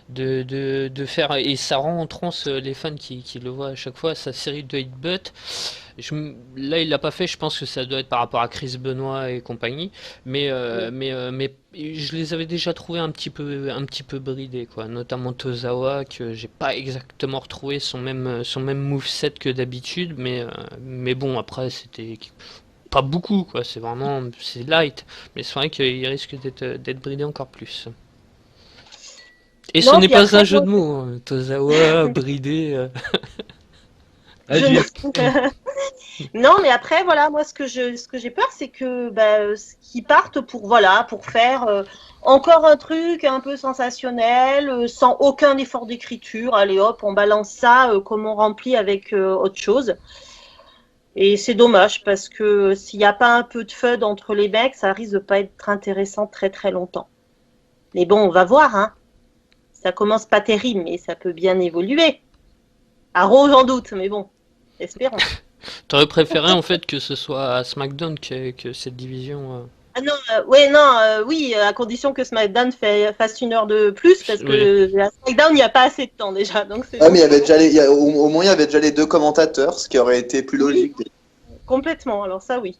de faire, et ça rend en transe les fans qui le voient à chaque fois, sa série de headbutt. Là, il l'a pas fait, je pense que ça doit être par rapport à Chris Benoit et compagnie, mais je les avais déjà trouvés un petit peu bridés, quoi. Notamment Tozawa, que j'ai pas exactement retrouvé son même moveset que d'habitude, mais bon, après c'était pas beaucoup, quoi. C'est light, mais c'est vrai qu'il risque d'être bridé encore plus. Et ce n'est pas un jeu de mots, Tozawa bridé. Non, mais après, voilà, moi, ce que j'ai peur, c'est que qu'ils partent pour faire encore un truc un peu sensationnel, sans aucun effort d'écriture. Allez, hop, on balance ça, comme on remplit avec autre chose. Et c'est dommage parce que s'il n'y a pas un peu de fun entre les mecs, ça risque de pas être intéressant très très longtemps. Mais bon, on va voir, hein. Ça commence pas terrible, mais ça peut bien évoluer. À Raw, j'en doute, mais bon, espérons. T'aurais préféré en fait que ce soit à SmackDown que cette division. Ah non, oui, à condition que SmackDown fasse 1 heure de plus, parce Oui. que à SmackDown, il n'y a pas assez de temps déjà. Donc c'est Ah, mais il y avait déjà au moins il y avait déjà les 2 commentateurs, ce qui aurait été plus logique. complètement, alors ça oui.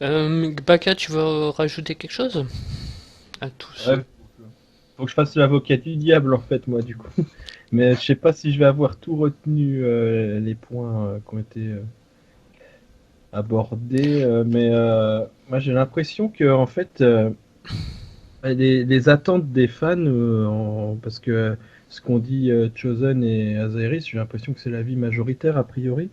Baka, tu veux rajouter quelque chose à tout ça? Ouais, faut que je fasse l'avocat du diable en fait, moi, du coup. Mais je sais pas si je vais avoir tout retenu, les points qui ont été abordés. Mais moi, j'ai l'impression que en fait, les attentes des fans, parce que ce qu'ont dit Chosen et Azaeris, j'ai l'impression que c'est l'avis majoritaire a priori.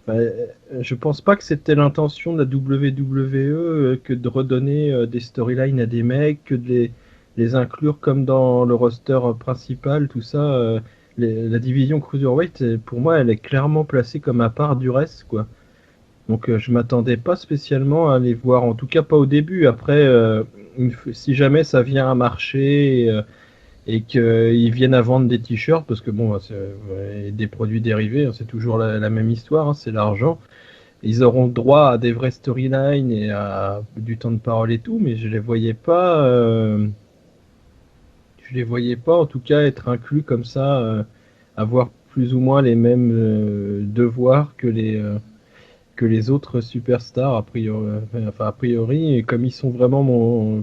Je pense pas que c'était l'intention de la WWE que de redonner des storylines à des mecs, que de les inclure comme dans le roster principal, tout ça. La division Cruiserweight, pour moi, elle est clairement placée comme à part du reste, quoi. Donc je m'attendais pas spécialement à les voir, en tout cas pas au début. Après, si jamais ça vient à marcher et qu'ils viennent à vendre des t-shirts, parce que bon, des produits dérivés, hein, c'est toujours la même histoire, hein, c'est l'argent. Ils auront droit à des vraies storylines et à du temps de parole et tout, mais je les voyais pas en tout cas être inclus comme ça, avoir plus ou moins les mêmes devoirs que les autres superstars a priori, et comme ils sont vraiment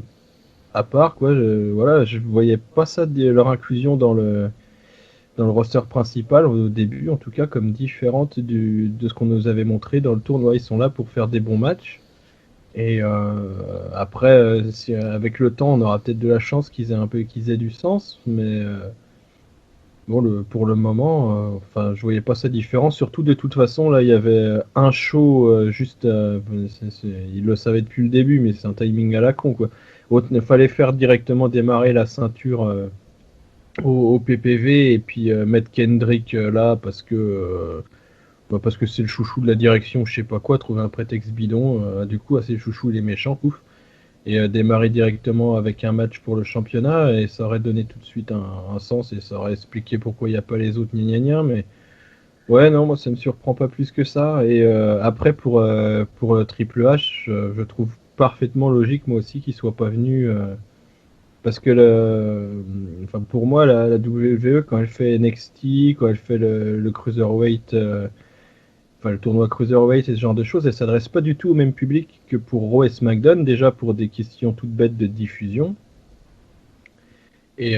à part, quoi. Voilà, je voyais pas ça leur inclusion dans le roster principal au début, en tout cas, comme différente de ce qu'on nous avait montré dans le tournoi. Ils sont là pour faire des bons matchs. Et après, avec le temps, on aura peut-être de la chance qu'ils aient du sens, mais bon, pour le moment, enfin, je voyais pas ça différent. Surtout, de toute façon, là, il y avait un show juste, ils le savaient depuis le début, mais c'est un timing à la con, quoi. Il fallait faire directement démarrer la ceinture au PPV et puis mettre Kendrick là parce que c'est le chouchou de la direction, je sais pas quoi, trouver un prétexte bidon. Du coup, c'est le chouchou, il est méchant, ouf. Et démarrer directement avec un match pour le championnat, et ça aurait donné tout de suite un sens et ça aurait expliqué pourquoi il n'y a pas les autres gna. Mais ouais, non, moi ça me surprend pas plus que ça. Et après, pour Triple H, je trouve parfaitement logique, moi aussi, qu'il soit pas venu. Parce que enfin, pour moi, la WWE, quand elle fait NXT, quand elle fait le Cruiserweight, enfin le tournoi Cruiserweight et ce genre de choses, elle s'adresse pas du tout au même public que pour Raw et SmackDown, déjà pour des questions toutes bêtes de diffusion. Et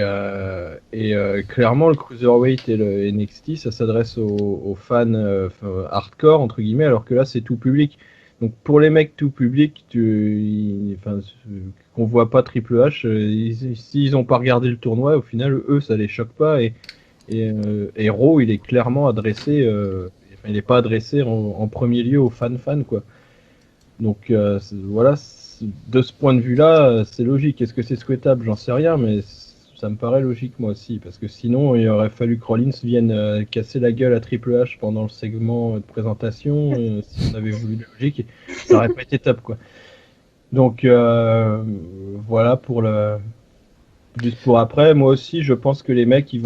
clairement, le Cruiserweight et le NXT, ça s'adresse aux fans hardcore, entre guillemets, alors que là, c'est tout public. Donc pour les mecs tout public, qu'on voit pas Triple H, s'ils ont pas regardé le tournoi, au final, eux, ça les choque pas. Et Raw, il est clairement adressé, il n'est pas adressé en premier lieu aux fans, quoi. Donc voilà, de ce point de vue-là, c'est logique. Est-ce que c'est souhaitable? J'en sais rien, mais ça me paraît logique, moi aussi, parce que sinon, il aurait fallu que Rollins vienne casser la gueule à Triple H pendant le segment de présentation, si on avait voulu de logique, ça aurait pas été top, quoi. Donc voilà juste pour après. Moi aussi, je pense que les mecs,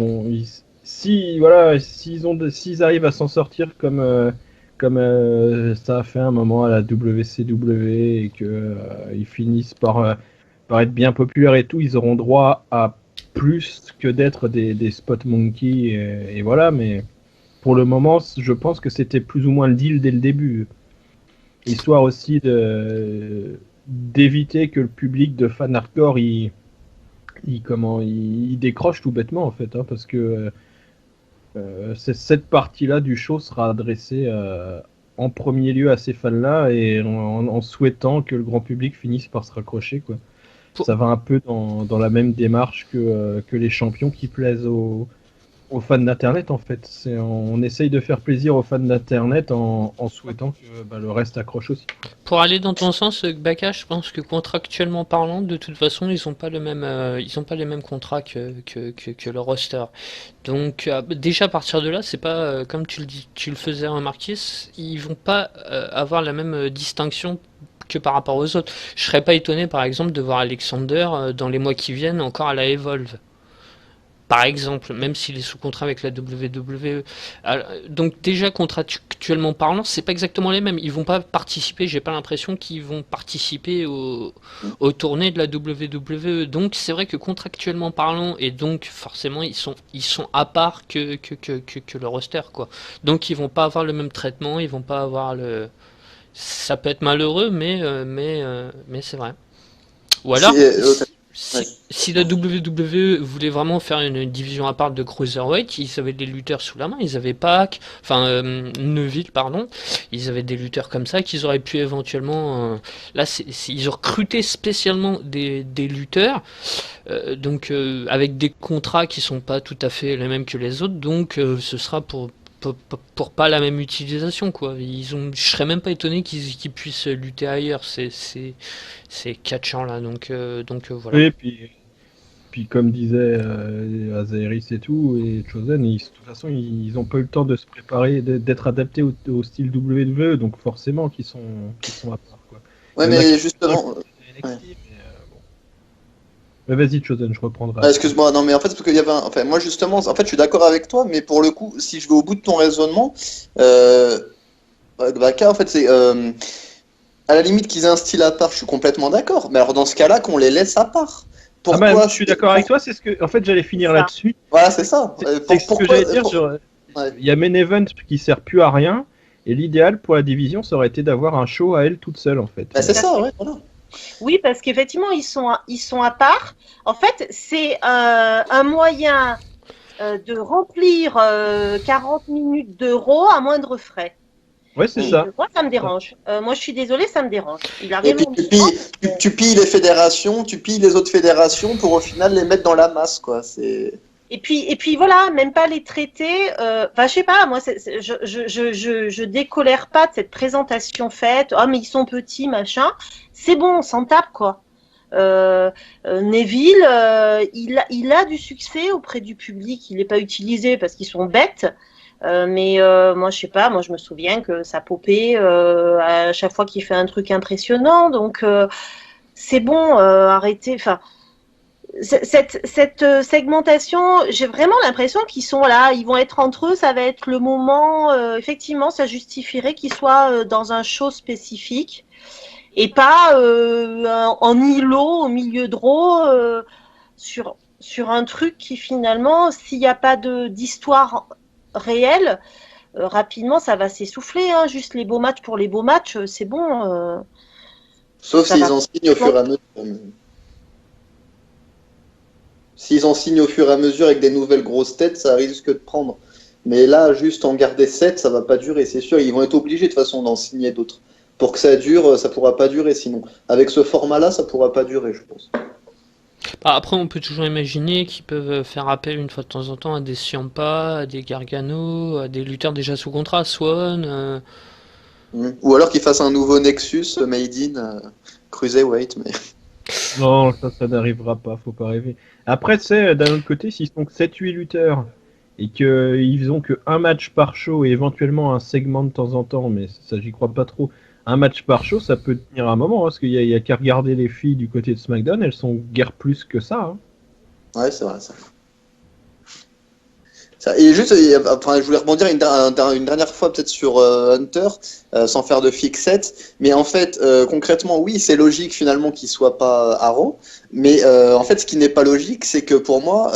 s'ils arrivent à s'en sortir comme ça a fait un moment à la WCW et que ils finissent par être bien populaires et tout, ils auront droit à plus que d'être des spot monkeys et voilà. Mais pour le moment, je pense que c'était plus ou moins le deal dès le début, histoire aussi d'éviter que le public de fans hardcore il décroche tout bêtement, en fait, hein, parce que cette partie-là du show sera adressée en premier lieu à ces fans-là et en souhaitant que le grand public finisse par se raccrocher, quoi. Ça va un peu dans la même démarche que les champions qui plaisent aux fans d'Internet en fait. On essaye de faire plaisir aux fans d'Internet en souhaitant que le reste accroche aussi. Pour aller dans ton sens, Baka, je pense que contractuellement parlant, de toute façon, ils ont pas les mêmes contrats que le roster. Donc déjà à partir de là, c'est pas comme tu le faisais remarquer, ils vont pas avoir la même distinction que par rapport aux autres. Je serais pas étonné par exemple de voir Alexander dans les mois qui viennent encore à la Evolve. Par exemple, même s'il est sous contrat avec la WWE. Donc déjà contractuellement parlant, c'est pas exactement les mêmes. Ils vont pas participer, j'ai pas l'impression qu'ils vont participer aux tournées de la WWE. Donc c'est vrai que contractuellement parlant, et donc forcément ils sont à part que le roster, quoi. Donc ils vont pas avoir le même traitement, ils vont pas avoir le. Ça peut être malheureux, mais c'est vrai. Ou alors. Si la WWE voulait vraiment faire une division à part de Cruiserweight, ils avaient des lutteurs sous la main, ils avaient Pac, Neville, pardon, ils avaient des lutteurs comme ça qu'ils auraient pu éventuellement. Là, ils ont recruté spécialement des lutteurs, donc avec des contrats qui sont pas tout à fait les mêmes que les autres, donc ce sera pour pas la même utilisation, quoi. Je serais même pas étonné qu'ils puissent lutter ailleurs, ces catchants là, donc voilà. Et puis comme disait Azaeris et tout, et Chosen, de toute façon ils ont pas eu le temps de se préparer, d'être adaptés au style WWE, donc forcément qu'ils sont à part, quoi. Ouais, mais justement. Mais vas-y, Chosen, je reprendrai. Excuse-moi, non, mais en fait, parce qu'il y avait moi, justement, en fait, je suis d'accord avec toi, mais pour le coup, si je vais au bout de ton raisonnement, Baka, en fait, c'est. À la limite qu'ils aient un style à part, je suis complètement d'accord, mais alors dans ce cas-là, qu'on les laisse à part. Pourquoi je suis d'accord avec toi, c'est ce que. En fait, j'allais finir là-dessus. Voilà, c'est ça. C'est ce que j'allais dire. Il y a Main Event qui sert plus à rien, et l'idéal pour la division, ça aurait été d'avoir un show à elle toute seule, en fait. Bah, c'est ça, ouais, voilà. Oui, parce qu'effectivement, ils sont à part. En fait, c'est un moyen de remplir 40 minutes d'euros à moindre frais. Ouais, c'est ça. Moi, ça me dérange. Moi, je suis désolée, ça me dérange. Il a Et puis, tu pilles les fédérations, tu pilles les autres fédérations pour au final les mettre dans la masse, quoi. Et puis voilà, même pas les traiter. Je sais pas, moi, je décolère pas de cette présentation faite. Oh, mais ils sont petits, machin. C'est bon, on s'en tape, quoi. Neville, il a du succès auprès du public. Il n'est pas utilisé parce qu'ils sont bêtes. Mais moi, je sais pas. Moi, je me souviens que ça popait à chaque fois qu'il fait un truc impressionnant. Donc, c'est bon, arrêtez. Enfin. Cette segmentation, j'ai vraiment l'impression qu'ils sont là, ils vont être entre eux, ça va être le moment, effectivement, ça justifierait qu'ils soient dans un show spécifique et pas en îlot au milieu de Raw sur un truc qui finalement, s'il n'y a pas d'histoire réelle, rapidement ça va s'essouffler, hein, juste les beaux matchs pour les beaux matchs, c'est bon. Sauf s'ils en signent au fur et à mesure. S'ils en signent au fur et à mesure avec des nouvelles grosses têtes, ça risque de prendre. Mais là, juste en garder 7, ça va pas durer, c'est sûr. Ils vont être obligés de toute façon d'en signer d'autres. Pour que ça dure, ça pourra pas durer sinon. Avec ce format-là, ça pourra pas durer, je pense. Après, on peut toujours imaginer qu'ils peuvent faire appel une fois de temps en temps à des Ciampa, à des Gargano, à des lutteurs déjà sous contrat, Swan. Ou alors qu'ils fassent un nouveau Nexus made in Cruiserweight. Mais... Non, ça n'arrivera pas, faut pas rêver. Après, tu sais, d'un autre côté, s'ils sont que 7-8 lutteurs et qu'ils ont que un match par show et éventuellement un segment de temps en temps, mais ça, j'y crois pas trop. Un match par show, ça peut tenir un moment, hein, parce qu'il y a qu'à regarder les filles du côté de SmackDown, elles sont guère plus que ça. Hein. Ouais, c'est vrai, ça. Et juste, je voulais rebondir une dernière fois peut-être sur Hunter, sans faire de fixette, mais en fait, concrètement, oui, c'est logique finalement qu'il soit pas Arrow, mais en fait, ce qui n'est pas logique, c'est que pour moi,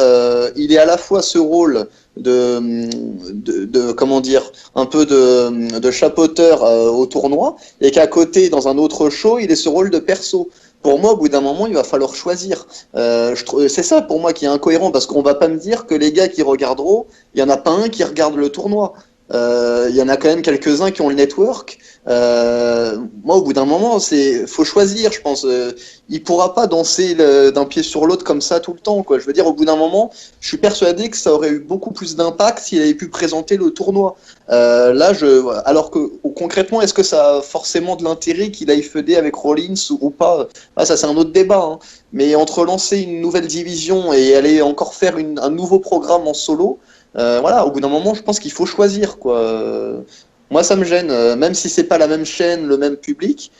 il est à la fois ce rôle de comment dire, un peu de chapeauteur au tournoi, et qu'à côté, dans un autre show, il est ce rôle de perso. Pour moi, au bout d'un moment, il va falloir choisir. C'est ça pour moi qui est incohérent, parce qu'on va pas me dire que les gars qui regarderont, il y en a pas un qui regarde le tournoi. Il y en a quand même quelques-uns qui ont le network. Moi, au bout d'un moment, faut choisir, je pense. Il pourra pas danser d'un pied sur l'autre comme ça tout le temps, quoi. Je veux dire, au bout d'un moment, je suis persuadé que ça aurait eu beaucoup plus d'impact s'il avait pu présenter le tournoi. Alors que concrètement, est-ce que ça a forcément de l'intérêt qu'il aille feuder avec Rollins ou pas? Ça c'est un autre débat. Hein. Mais entre lancer une nouvelle division et aller encore faire un nouveau programme en solo, voilà, au bout d'un moment, je pense qu'il faut choisir, quoi. Moi, ça me gêne, même si c'est pas la même chaîne, le même public.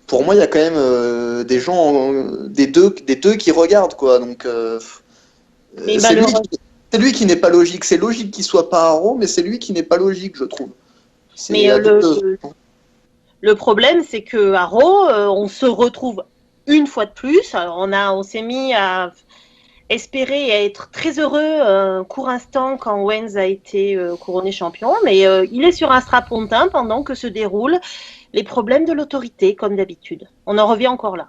Pour moi, il y a quand même des gens, des deux qui regardent, quoi. Donc, Mais c'est lui qui n'est pas logique. C'est logique qu'il soit pas à Raw, mais c'est lui qui n'est pas logique, je trouve. Mais le problème, c'est que à Raw, on se retrouve une fois de plus. Alors, on s'est mis à espérer et à être très heureux un court instant quand Owens a été couronné champion, mais il est sur un strapontin pendant que se déroulent les problèmes de l'autorité, comme d'habitude. On en revient encore là.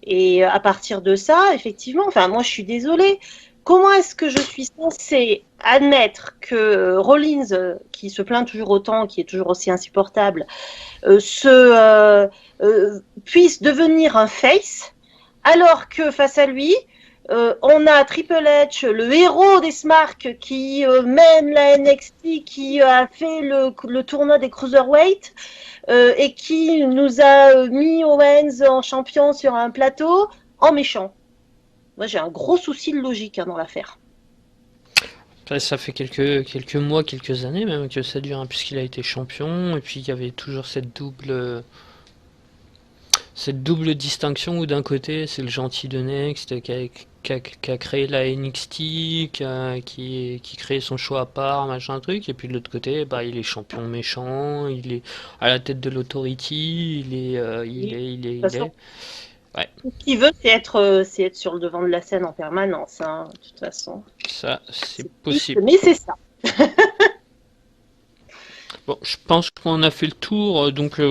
Et à partir de ça, effectivement, enfin, moi, je suis désolée. Comment est-ce que je suis censée admettre que Rollins, qui se plaint toujours autant, qui est toujours aussi insupportable, puisse devenir un face, alors que face à lui, on a Triple H, le héros des Smarks, qui mène la NXT, qui a fait le tournoi des Cruiserweight, et qui nous a mis Owens en champion sur un plateau en méchant. Moi, j'ai un gros souci de logique dans l'affaire. Après, ça fait quelques mois, quelques années même que ça dure, hein, puisqu'il a été champion, et puis il y avait toujours cette double distinction où d'un côté c'est le gentil de Next qui a créé la NXT, qui crée son show à part, machin truc, et puis de l'autre côté, bah, il est champion méchant, il est à la tête de l'Authority, il est. Ouais. Ce qu'il veut, c'est être sur le devant de la scène en permanence, hein, de toute façon. Ça, c'est possible. Mais c'est ça. Bon, je pense qu'on a fait le tour, donc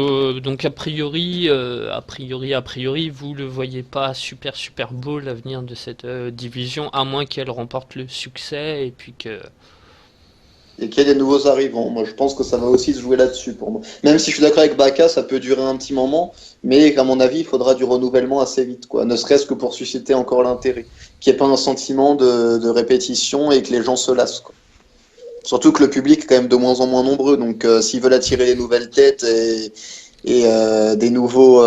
a priori, vous le voyez pas super beau l'avenir de cette division, à moins qu'elle remporte le succès et puis que. Et qu'il y ait des nouveaux arrivants. Moi, je pense que ça va aussi se jouer là-dessus pour moi. Même si je suis d'accord avec Baka, ça peut durer un petit moment, mais à mon avis, il faudra du renouvellement assez vite, quoi. Ne serait-ce que pour susciter encore l'intérêt, qu'il n'y ait pas un sentiment de répétition et que les gens se lassent, quoi. Surtout que le public est quand même de moins en moins nombreux, donc s'ils veulent attirer des nouvelles têtes et des nouveaux,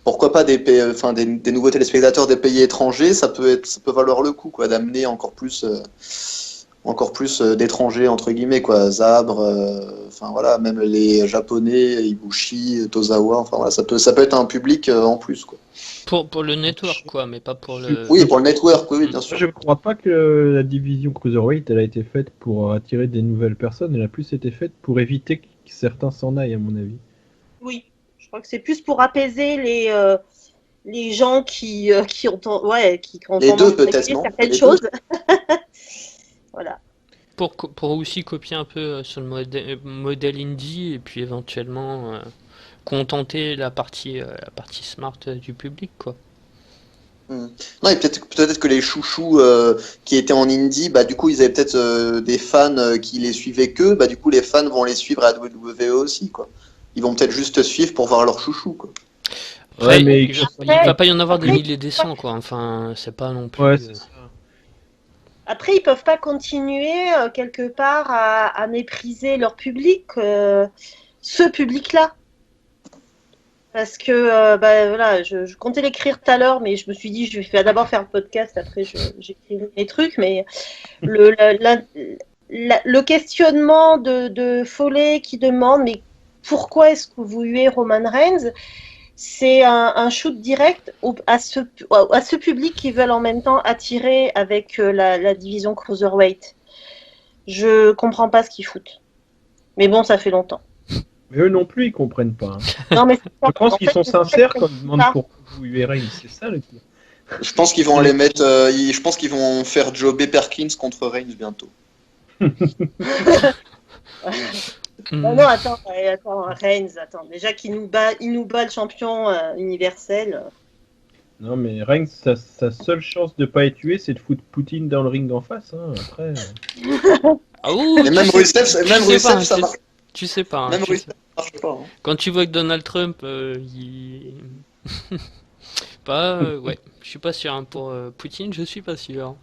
pourquoi pas des nouveaux téléspectateurs des pays étrangers, ça peut valoir le coup, quoi, d'amener encore plus d'étrangers entre guillemets, quoi, Zabre, enfin voilà, même les Japonais, Ibushi, Tozawa, enfin voilà, ça peut être un public en plus, quoi. Pour le network, quoi, mais pas pour le. Oui, pour le network, oui, bien sûr. Je ne crois pas que la division Cruiserweight elle a été faite pour attirer des nouvelles personnes, elle a plus été faite pour éviter que certains s'en aillent, à mon avis. Oui, je crois que c'est plus pour apaiser les gens qui ont les deux peut-être, non, certaines choses. Voilà. Pour aussi copier un peu sur le modèle indie et puis éventuellement contenter la partie smart du public, quoi. Non, et peut-être que les chouchous qui étaient en indie, bah du coup ils avaient peut-être des fans qui les suivaient que, bah du coup les fans vont les suivre à WWE aussi, quoi. Ils vont peut-être juste suivre pour voir leurs chouchous, quoi. Après, ouais, mais il va pas y en avoir des milliers des cents, quoi. Enfin, c'est pas non plus. Ouais, Après, ils peuvent pas continuer quelque part à mépriser leur public, ce public-là. Parce que, voilà, je comptais l'écrire tout à l'heure, mais je me suis dit, je vais d'abord faire le podcast, après j'écris mes trucs, mais le questionnement de Follet qui demande, mais pourquoi est-ce que vous huez Roman Reigns ? C'est un shoot direct à ce public qui veulent en même temps attirer avec la division Cruiserweight. Je comprends pas ce qu'ils foutent. Mais bon, ça fait longtemps. Mais eux non plus, ils comprennent pas. Hein. Non, mais je pense qu'ils sont sincères quand ils demandent pourquoi vous huez Reigns. C'est ça le pire. Je pense qu'ils vont les mettre. Je pense qu'ils vont faire Joe Perkins contre Reigns bientôt. Non, attends, Reigns, attends. Déjà qu'il nous bat le champion universel. Non, mais Reigns, sa seule chance de pas être tué, c'est de foutre Poutine dans le ring en face. Hein. Après. Ah ouh, et même Rusev, ça marche. Tu sais pas, hein, Même tu Russie, sais. ça marche pas. Hein. Quand tu vois que Donald Trump, pas, ouais, je suis pas sûr, hein, pour Poutine, je suis pas sûr.